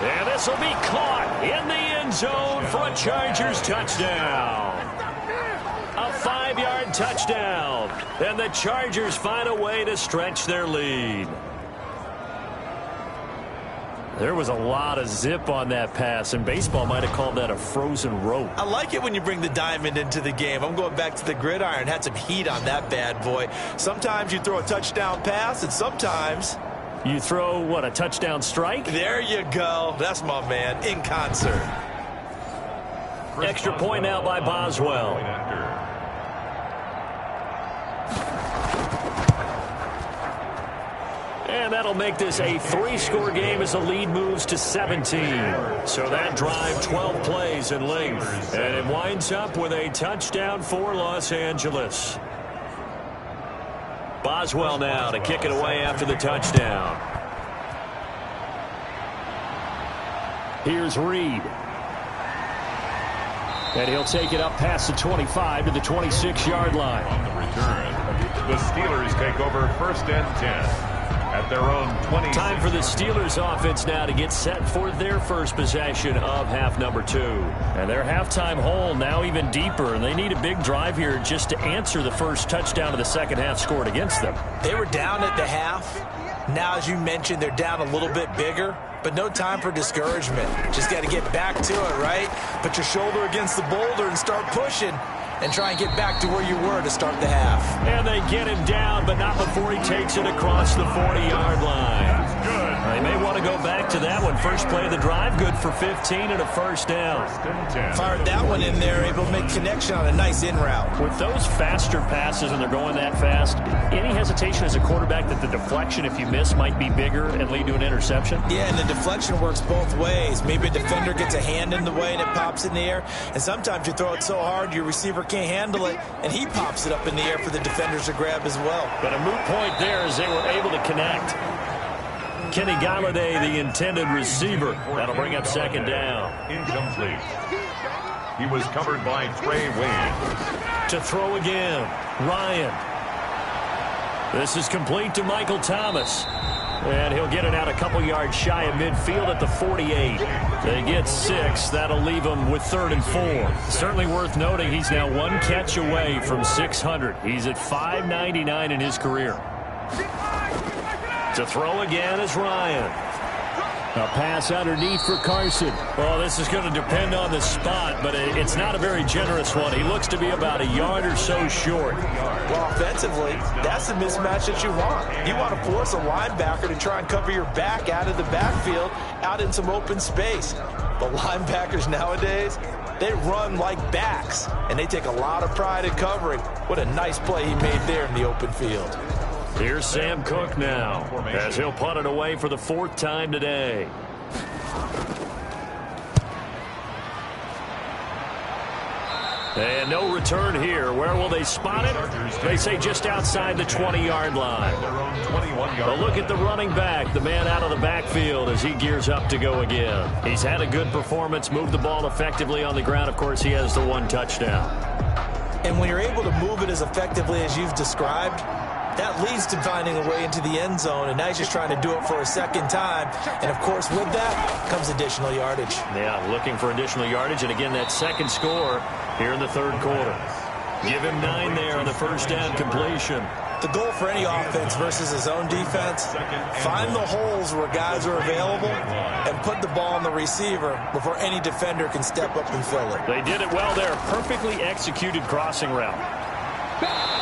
And this will be caught in the end zone for a Chargers touchdown. A 5-yard touchdown. And the Chargers find a way to stretch their lead. There was a lot of zip on that pass, and baseball might have called that a frozen rope. I like it when you bring the diamond into the game. I'm going back to the gridiron. Had some heat on that bad boy. Sometimes you throw a touchdown pass, and sometimes you throw, what, a touchdown strike? There you go. That's my man, in concert. Extra point now by Boswell. And that'll make this a 3-score game as the lead moves to 17. So that drive, 12 plays in length. And it winds up with a touchdown for Los Angeles. Boswell now to kick it away after the touchdown. Here's Reed. And he'll take it up past the 25 to the 26-yard line. On the return, the Steelers take over 1st and 10. At their own 20. Time for the Steelers offense now to get set for their first possession of half number 2. And their halftime hole now even deeper, and they need a big drive here just to answer the first touchdown of the second half scored against them. They were down at the half. Now, as you mentioned, they're down a little bit bigger, but no time for discouragement. Just got to get back to it, right? Put your shoulder against the boulder and start pushing. And try and get back to where you were to start the half. And they get him down, but not before he takes it across the 40-yard line. Good. They may want to go back to that one. First play of the drive, good for 15 and a first down. Fired that one in there, able to make connection on a nice in route. With those faster passes and they're going that fast, any hesitation as a quarterback that the deflection, if you miss, might be bigger and lead to an interception? Yeah, and the deflection works both ways. Maybe a defender gets a hand in the way and it pops in the air. And sometimes you throw it so hard your receiver can't handle it, and he pops it up in the air for the defenders to grab as well. But a moot point there as they were able to connect. Kenny Galladay, the intended receiver. That'll bring up second down. Incomplete. He was covered by Trey Waynes. To throw again, Ryan. This is complete to Michael Thomas. And he'll get it out a couple yards shy of midfield at the 48. They get 6. That'll leave him with 3rd and 4. Certainly worth noting he's now 1 catch away from 600. He's at 599 in his career. To throw again is Ryan. A pass underneath for Carson. Well, this is going to depend on the spot, but it's not a very generous one. He looks to be about a yard or so short. Well, offensively, that's the mismatch that you want. You want to force a linebacker to try and cover your back out of the backfield, out in some open space. The linebackers nowadays, they run like backs, and they take a lot of pride in covering. What a nice play he made there in the open field. Here's Sam Cook now, as he'll punt it away for the 4th time today. And no return here. Where will they spot it? They say just outside the 20-yard line. But look at the running back, the man out of the backfield as he gears up to go again. He's had a good performance, moved the ball effectively on the ground. Of course, he has the 1 touchdown. And when you're able to move it as effectively as you've described, that leads to finding a way into the end zone, and now he's just trying to do it for a 2nd time. And, of course, with that comes additional yardage. Yeah, looking for additional yardage, and, again, that 2nd score here in the 3rd quarter. Give him 9 there on the 1st down completion. The goal for any offense versus his own defense, find the holes where guys are available and put the ball on the receiver before any defender can step up and fill it. They did it well there. Perfectly executed crossing route.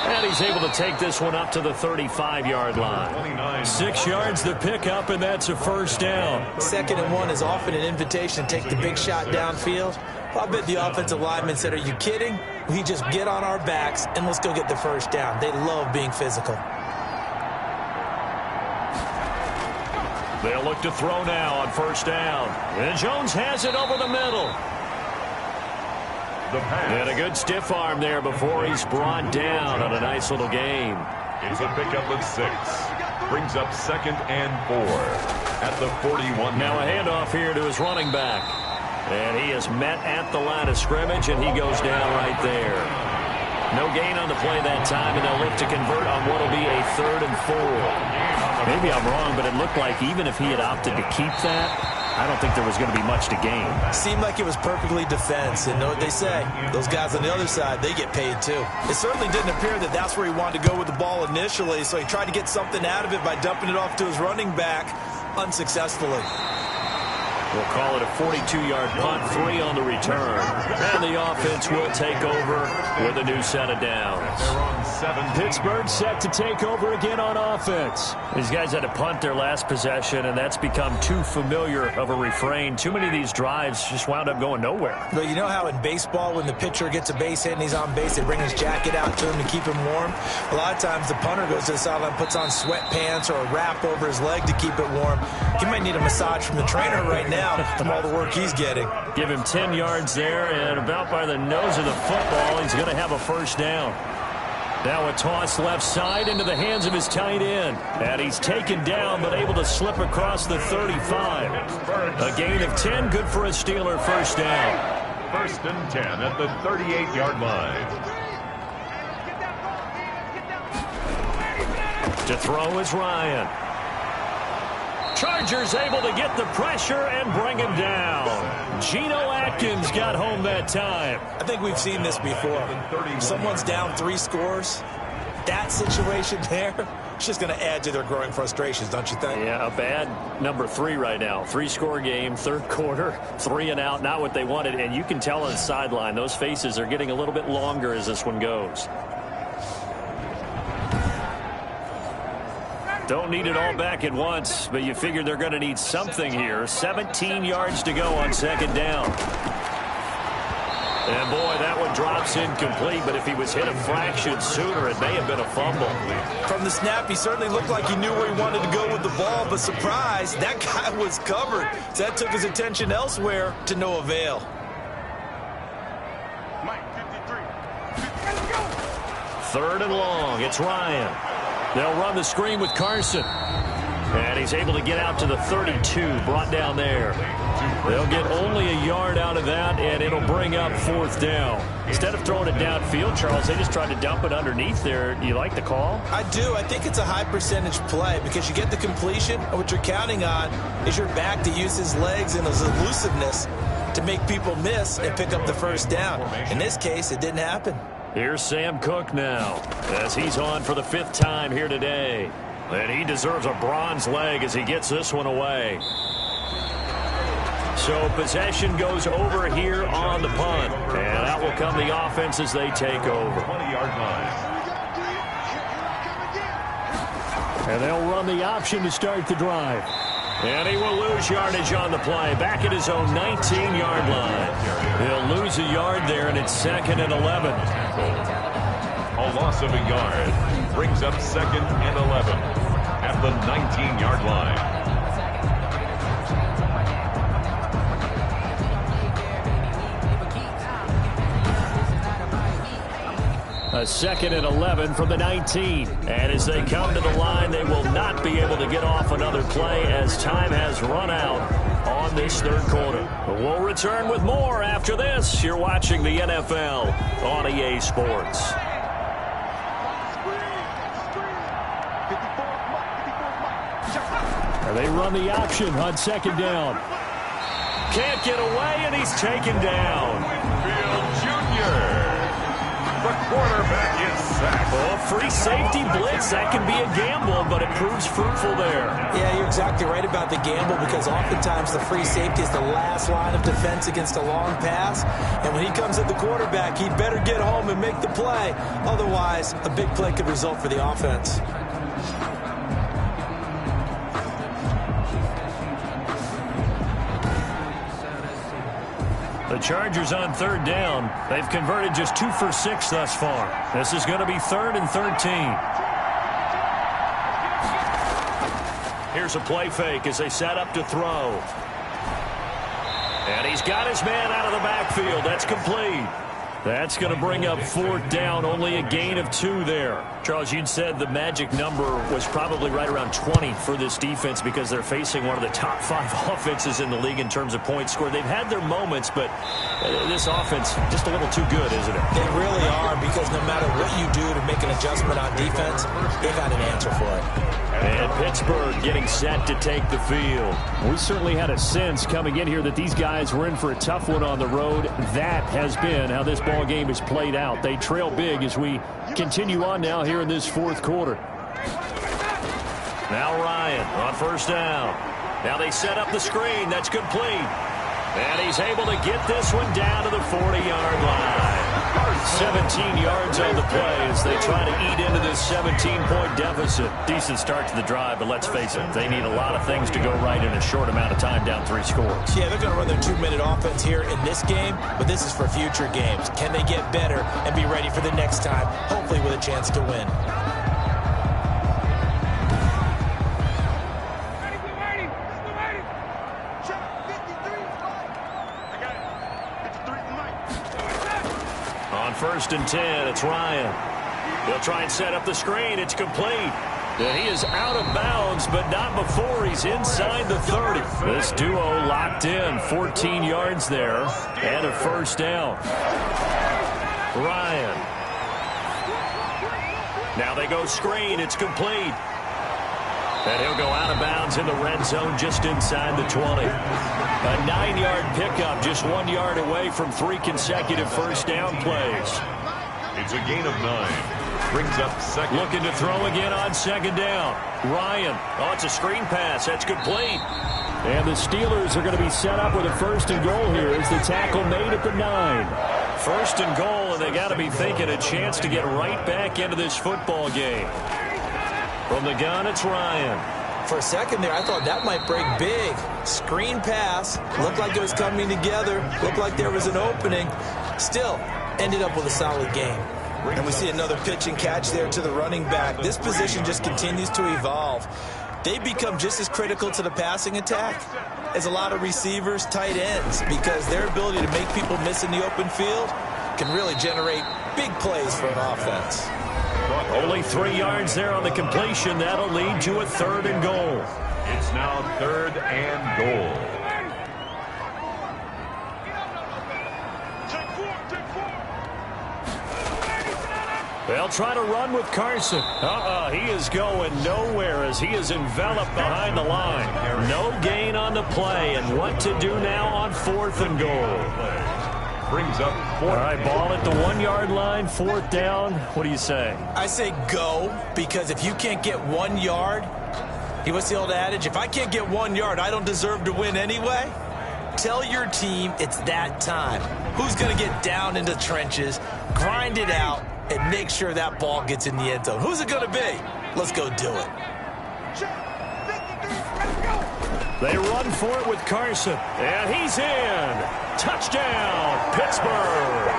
And he's able to take this one up to the 35-yard line. 6 yards the pickup, and that's a 1st down. 2nd and 1 is often an invitation to take the big shot downfield. I bet the offensive lineman said, are you kidding? We just get on our backs and let's go get the 1st down. They love being physical. They'll look to throw now on 1st down. And Jones has it over the middle. And a good stiff arm there before he's brought down on a nice little gain. It's a pickup of 6. Brings up 2nd and 4 at the 41. Now a handoff here to his running back. And he is met at the line of scrimmage, and he goes down right there. No gain on the play that time, and they'll look to convert on what will be a 3rd and 4. Maybe I'm wrong, but it looked like even if he had opted to keep that, I don't think there was going to be much to gain. Seemed like it was perfectly defense, and know what they say. Those guys on the other side, they get paid too. It certainly didn't appear that that's where he wanted to go with the ball initially, so he tried to get something out of it by dumping it off to his running back unsuccessfully. We'll call it a 42-yard punt, 3 on the return. And the offense will take over with a new set of downs. Pittsburgh set to take over again on offense. These guys had to punt their last possession, and that's become too familiar of a refrain. Too many of these drives just wound up going nowhere. But you know how in baseball, when the pitcher gets a base hit and he's on base, they bring his jacket out to him to keep him warm? A lot of times the punter goes to the sideline, puts on sweatpants or a wrap over his leg to keep it warm. He might need a massage from the trainer right now from all the work he's getting. Give him 10 yards there, and about by the nose of the football, he's going to have a 1st down. Now a toss left side into the hands of his tight end. And he's taken down, but able to slip across the 35. A gain of 10, good for a Steeler 1st down. 1st and 10 at the 38-yard line. To throw is Ryan. Chargers able to get the pressure and bring him down. Geno Atkins got home that time. I think we've seen this before. Someone's down 3 scores. That situation there, it's just going to add to their growing frustrations, don't you think? Yeah, a bad number 3 right now. 3-score game, 3rd quarter, 3 and out, not what they wanted. And you can tell on the sideline, those faces are getting a little bit longer as this one goes. Don't need it all back at once, but you figure they're going to need something here. 17 yards to go on 2nd down. And, boy, that one drops incomplete, but if he was hit a fraction sooner, it may have been a fumble. From the snap, he certainly looked like he knew where he wanted to go with the ball, but surprise, that guy was covered. So that took his attention elsewhere to no avail. Third and long, it's Ryan. They'll run the screen with Carson. And he's able to get out to the 32, brought down there. They'll get only a yard out of that, and it'll bring up 4th down. Instead of throwing it downfield, Charles, they just tried to dump it underneath there. Do you like the call? I do. I think it's a high-percentage play because you get the completion, and what you're counting on is your back to use his legs and his elusiveness to make people miss and pick up the 1st down. In this case, it didn't happen. Here's Sam Cook now as he's on for the 5th time here today. And he deserves a bronze leg as he gets this one away. So possession goes over here on the punt. And out will come the offense as they take over. 20-yard line. And they'll run the option to start the drive. And he will lose yardage on the play. Back at his own 19-yard line. He'll lose a yard there, and it's 2nd and 11. A loss of a yard brings up 2nd and 11 at the 19-yard line. A 2nd and 11 from the 19. And as they come to the line, they will not be able to get off another play as time has run out on this 3rd quarter. But we'll return with more after this. You're watching the NFL on EA Sports. And they run the option on 2nd down. Can't get away, and he's taken down. Field Jr. The quarterback is sacked. Well, free safety blitz, that can be a gamble, but it proves fruitful there. Yeah, you're exactly right about the gamble because oftentimes the free safety is the last line of defense against a long pass. And when he comes at the quarterback, he'd better get home and make the play. Otherwise, a big play could result for the offense. The Chargers on 3rd down. They've converted just 2 for 6 thus far. This is going to be 3rd and 13. Here's a play fake as they set up to throw. And he's got his man out of the backfield. That's complete. That's going to bring up 4th down. Only a gain of 2 there. Charles, you'd said the magic number was probably right around 20 for this defense because they're facing one of the top 5 offenses in the league in terms of points scored. They've had their moments, but this offense just a little too good, isn't it? They really are because no matter what you do to make an adjustment on defense, they got an answer for it. And Pittsburgh getting set to take the field. We certainly had a sense coming in here that these guys were in for a tough one on the road. That has been how this ball game is played out. They trail big as we continue on now here in this 4th quarter. Now Ryan on 1st down. Now they set up the screen. That's complete. And he's able to get this one down to the 40-yard line. 17 yards on the play as they try to eat into this 17-point deficit. Decent start to the drive, but let's face it, they need a lot of things to go right in a short amount of time, down 3 scores. Yeah, they're going to run their 2-minute offense here in this game, but this is for future games. Can they get better and be ready for the next time, hopefully with a chance to win? On 1st and 10, it's Ryan. They'll try and set up the screen. It's complete. And he is out of bounds, but not before he's inside the 30. This duo locked in. 14 yards there and a 1st down. Ryan. Now they go screen. It's complete. And he'll go out of bounds in the red zone just inside the 20. A 9-yard pickup, just 1 yard away from 3 consecutive 1st down plays. It's a gain of 9. Brings up 2nd. Looking to throw again on 2nd down. Ryan. Oh, it's a screen pass. That's complete. And the Steelers are going to be set up with a 1st and goal here as the tackle made at the 9. 1st and goal, and they got to be thinking a chance to get right back into this football game. From the gun, it's Ryan. For a second there, I thought that might break big. Screen pass. Looked like it was coming together. Looked like there was an opening. Still, ended up with a solid game. And we see another pitch and catch there to the running back. This position just continues to evolve. They become just as critical to the passing attack as a lot of receivers, tight ends, because their ability to make people miss in the open field can really generate big plays for an offense. Only 3 yards there on the completion. That'll lead to a 3rd and goal. It's now 3rd and goal. They'll try to run with Carson. He is going nowhere as he is enveloped behind the line. No gain on the play, and what to do now on 4th and goal. Brings up 4th. All right, ball at the 1-yard line, 4th down. What do you say? I say go, because if you can't get 1 yard, what's the old adage? If I can't get 1 yard, I don't deserve to win anyway. Tell your team it's that time. Who's going to get down into the trenches, grind it out, and make sure that ball gets in the end zone? Who's it going to be? Let's go do it. They run for it with Carson, and he's in. Touchdown, Pittsburgh.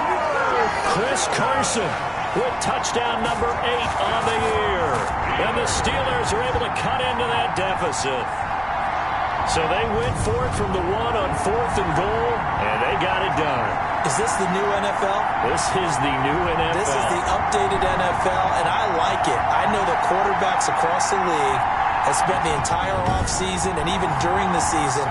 Chris Carson with touchdown number 8 on the year. And the Steelers are able to cut into that deficit. So they went for it from the 1 on 4th and goal, and they got it done. Is this the new NFL? This is the new NFL. This is the updated NFL, and I like it. I know that quarterbacks across the league have spent the entire offseason and even during the season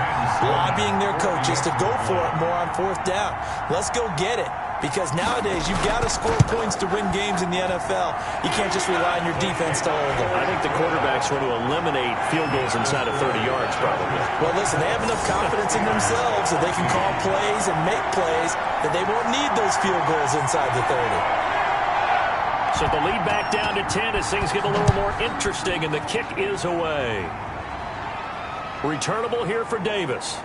lobbying their coaches to go for it more on 4th down. Let's go get it. Because nowadays, you've got to score points to win games in the NFL. You can't just rely on your defense to hold them. I think the quarterbacks want to eliminate field goals inside of 30 yards, probably. Well, listen, they have enough confidence in themselves that they can call plays and make plays that they won't need those field goals inside the 30. So the lead back down to 10 as things get a little more interesting, and the kick is away. Returnable here for Davis.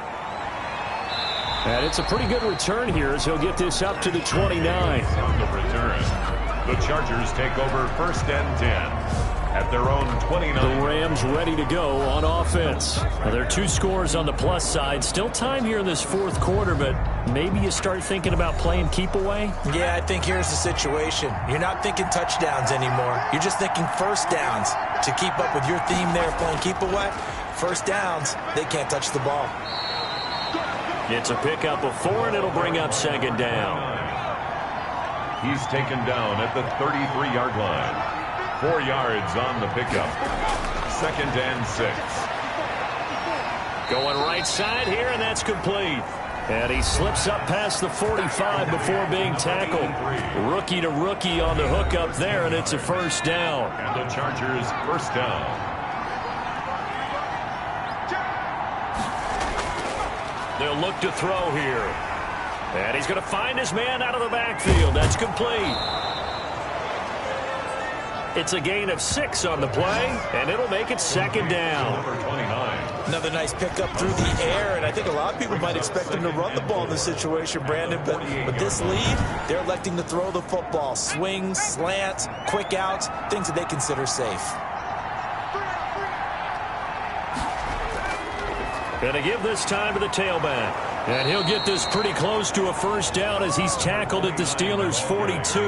And it's a pretty good return here as he'll get this up to the 29. On the return, the Chargers take over 1st and 10 at their own 29. The Rams ready to go on offense. Now, there are 2 scores on the plus side. Still time here in this 4th quarter, but maybe you start thinking about playing keep away? Yeah, I think here's the situation. You're not thinking touchdowns anymore. You're just thinking 1st downs. To keep up with your theme there playing keep away, 1st downs, they can't touch the ball. It's a pickup of 4, and it'll bring up 2nd down. He's taken down at the 33-yard line. 4 yards on the pickup. 2nd and 6. Going right side here, and that's complete. And he slips up past the 45 before being tackled. Rookie to rookie on the hook up there, and it's a 1st down. And the Chargers 1st down. They'll look to throw here. And he's going to find his man out of the backfield. That's complete. It's a gain of 6 on the play, and it'll make it 2nd down. Number 29. Another nice pickup through the air, and I think a lot of people might expect them to run the ball in this situation, Brandon, but with this lead, they're electing to throw the football. Swings, slants, quick outs, things that they consider safe. Going to give this time to the tailback. And he'll get this pretty close to a 1st down as he's tackled at the Steelers' 42.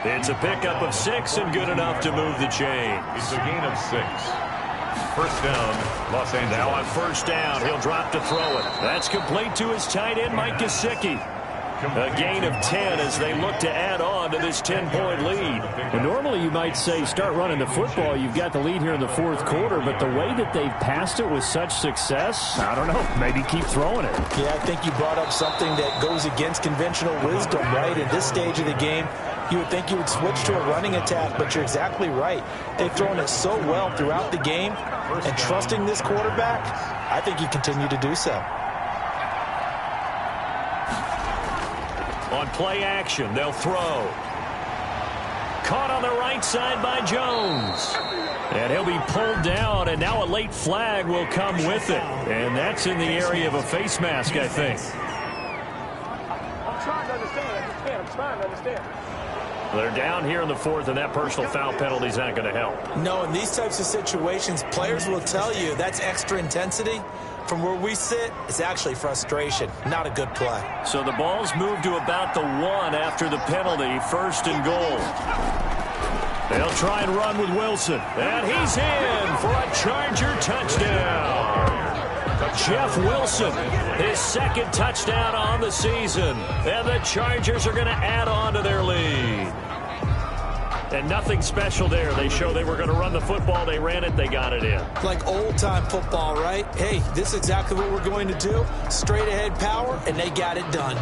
It's a pickup of 6 and good enough to move the chains. It's a gain of 6. 1st down, Los Angeles. Now on 1st down, he'll drop to throw it. That's complete to his tight end, Mike Gesicki. A gain of 10 as they look to add on to this 10-point lead. Well, normally you might say start running the football. You've got the lead here in the 4th quarter, but the way that they've passed it with such success, I don't know, maybe keep throwing it. Yeah, I think you brought up something that goes against conventional wisdom, right? At this stage of the game, you would think you would switch to a running attack, but you're exactly right. They've thrown it so well throughout the game, and trusting this quarterback, I think you continue to do so. On play action, they'll throw. Caught on the right side by Jones. And he'll be pulled down, and now a late flag will come with it. And that's in the area of a face mask, I think. I'm trying to understand. I'm trying to understand. They're down here in the 4th, and that personal foul penalty is not going to help. No, in these types of situations, players will tell you that's extra intensity. From where we sit, it's actually frustration. Not a good play. So the ball's moved to about the 1 after the penalty, 1st and goal. They'll try and run with Wilson. And he's in for a Charger touchdown. Jeff Wilson, his 2nd touchdown on the season. And the Chargers are going to add on to their lead. And nothing special there. They show they were going to run the football. They ran it. They got it in. Like old-time football, right? Hey, this is exactly what we're going to do. Straight-ahead power, and they got it done.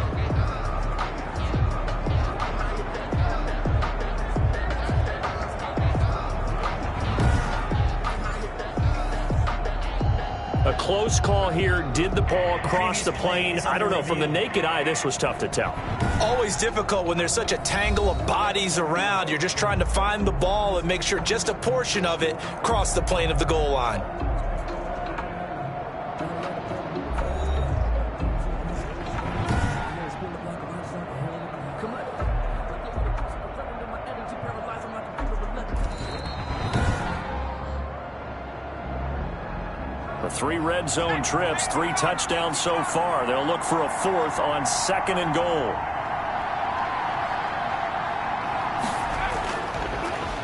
A close call here. Did the ball cross the plane? I don't know. From the naked eye, this was tough to tell. Always difficult when there's such a tangle of bodies around. You're just trying to find the ball and make sure just a portion of it crossed the plane of the goal line. Three red zone trips, 3 touchdowns so far. They'll look for a 4th on 2nd and goal.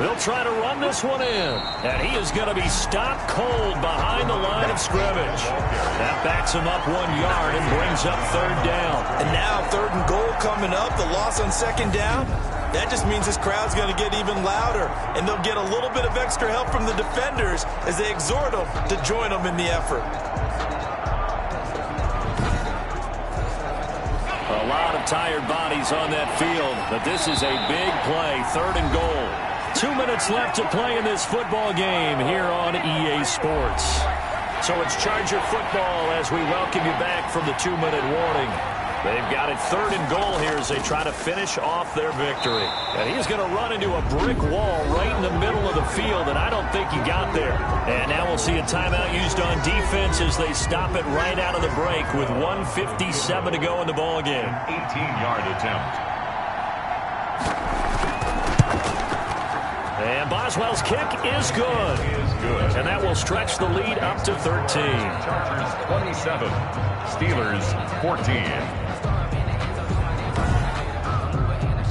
They'll try to run this one in. And he is going to be stopped cold behind the line of scrimmage. That backs him up 1 yard and brings up 3rd down. And now 3rd and goal coming up. The loss on 2nd down. That just means this crowd's going to get even louder, and they'll get a little bit of extra help from the defenders as they exhort them to join them in the effort. A lot of tired bodies on that field, but this is a big play, 3rd and goal. 2 minutes left to play in this football game here on EA Sports. So it's Charger football as we welcome you back from the 2-minute warning. They've got it 3rd and goal here as they try to finish off their victory. And he's going to run into a brick wall right in the middle of the field, and I don't think he got there. And now we'll see a timeout used on defense as they stop it right out of the break with 1:57 to go in the ballgame. 18-yard attempt. And Boswell's kick is good. And that will stretch the lead up to 13. Chargers 27, Steelers 14.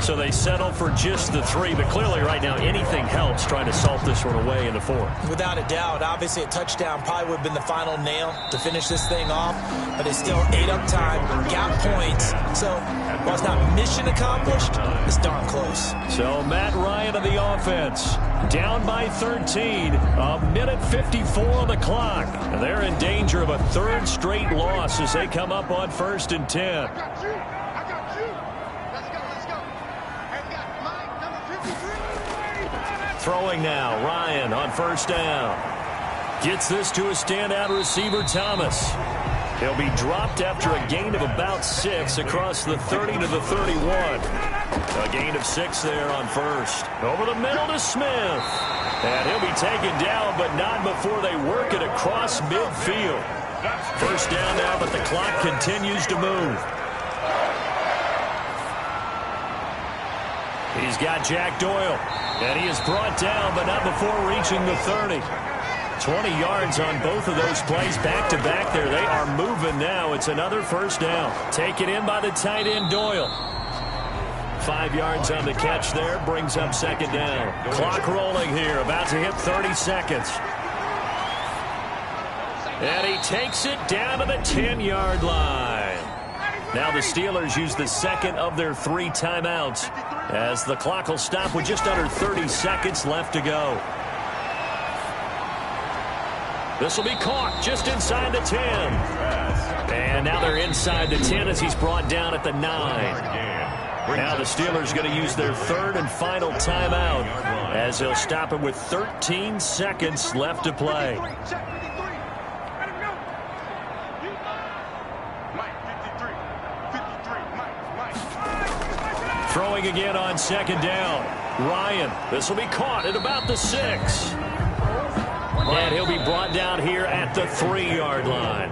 So they settle for just the 3, but clearly right now anything helps trying to salt this one away in the 4th. Without a doubt, obviously a touchdown probably would have been the final nail to finish this thing off, but they still ate up time, got points. So while it's not mission accomplished, it's darn close. So Matt Ryan of the offense, down by 13, a minute 54 on the clock. And they're in danger of a 3rd straight loss as they come up on 1st and 10. Throwing now, Ryan on 1st down. Gets this to a standout receiver, Thomas. He'll be dropped after a gain of about 6 across the 30 to the 31. A gain of 6 there on 1st. Over the middle to Smith. And he'll be taken down, but not before they work it across midfield. 1st down now, but the clock continues to move. He's got Jack Doyle. And he is brought down, but not before reaching the 30. 20 yards on both of those plays back-to-back there. They are moving now. It's another 1st down. Taken in by the tight end, Doyle. 5 yards on the catch there. Brings up 2nd down. Clock rolling here. About to hit 30 seconds. And he takes it down to the 10-yard line. Now the Steelers use the 2nd of their 3 timeouts as the clock will stop with just under 30 seconds left to go. This will be caught just inside the 10. And now they're inside the 10 as he's brought down at the 9. Now the Steelers going to use their 3rd and final timeout as they'll stop it with 13 seconds left to play. Throwing again on 2nd down. Ryan, this will be caught at about the 6. And he'll be brought down here at the 3-yard line.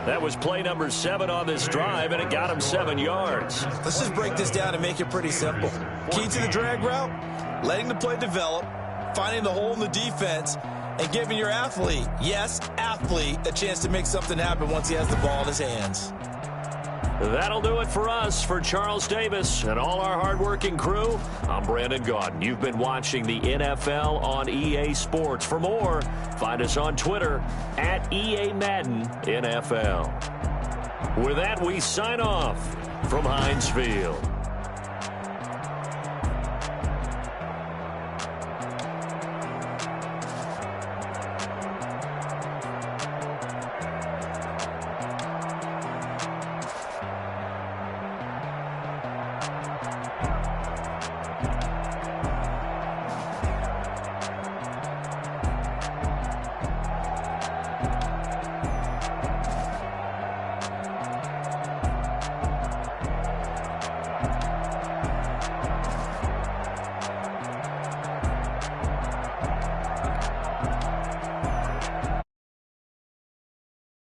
That was play number 7 on this drive, and it got him 7 yards. Let's just break this down and make it pretty simple. Key to the drag route, letting the play develop, finding the hole in the defense, and giving your athlete, yes, athlete, a chance to make something happen once he has the ball in his hands. That'll do it for us. For Charles Davis and all our hardworking crew, I'm Brandon Gaudin. You've been watching the NFL on EA Sports. For more, find us on Twitter at EA Madden NFL. With that, we sign off from Heinz Field.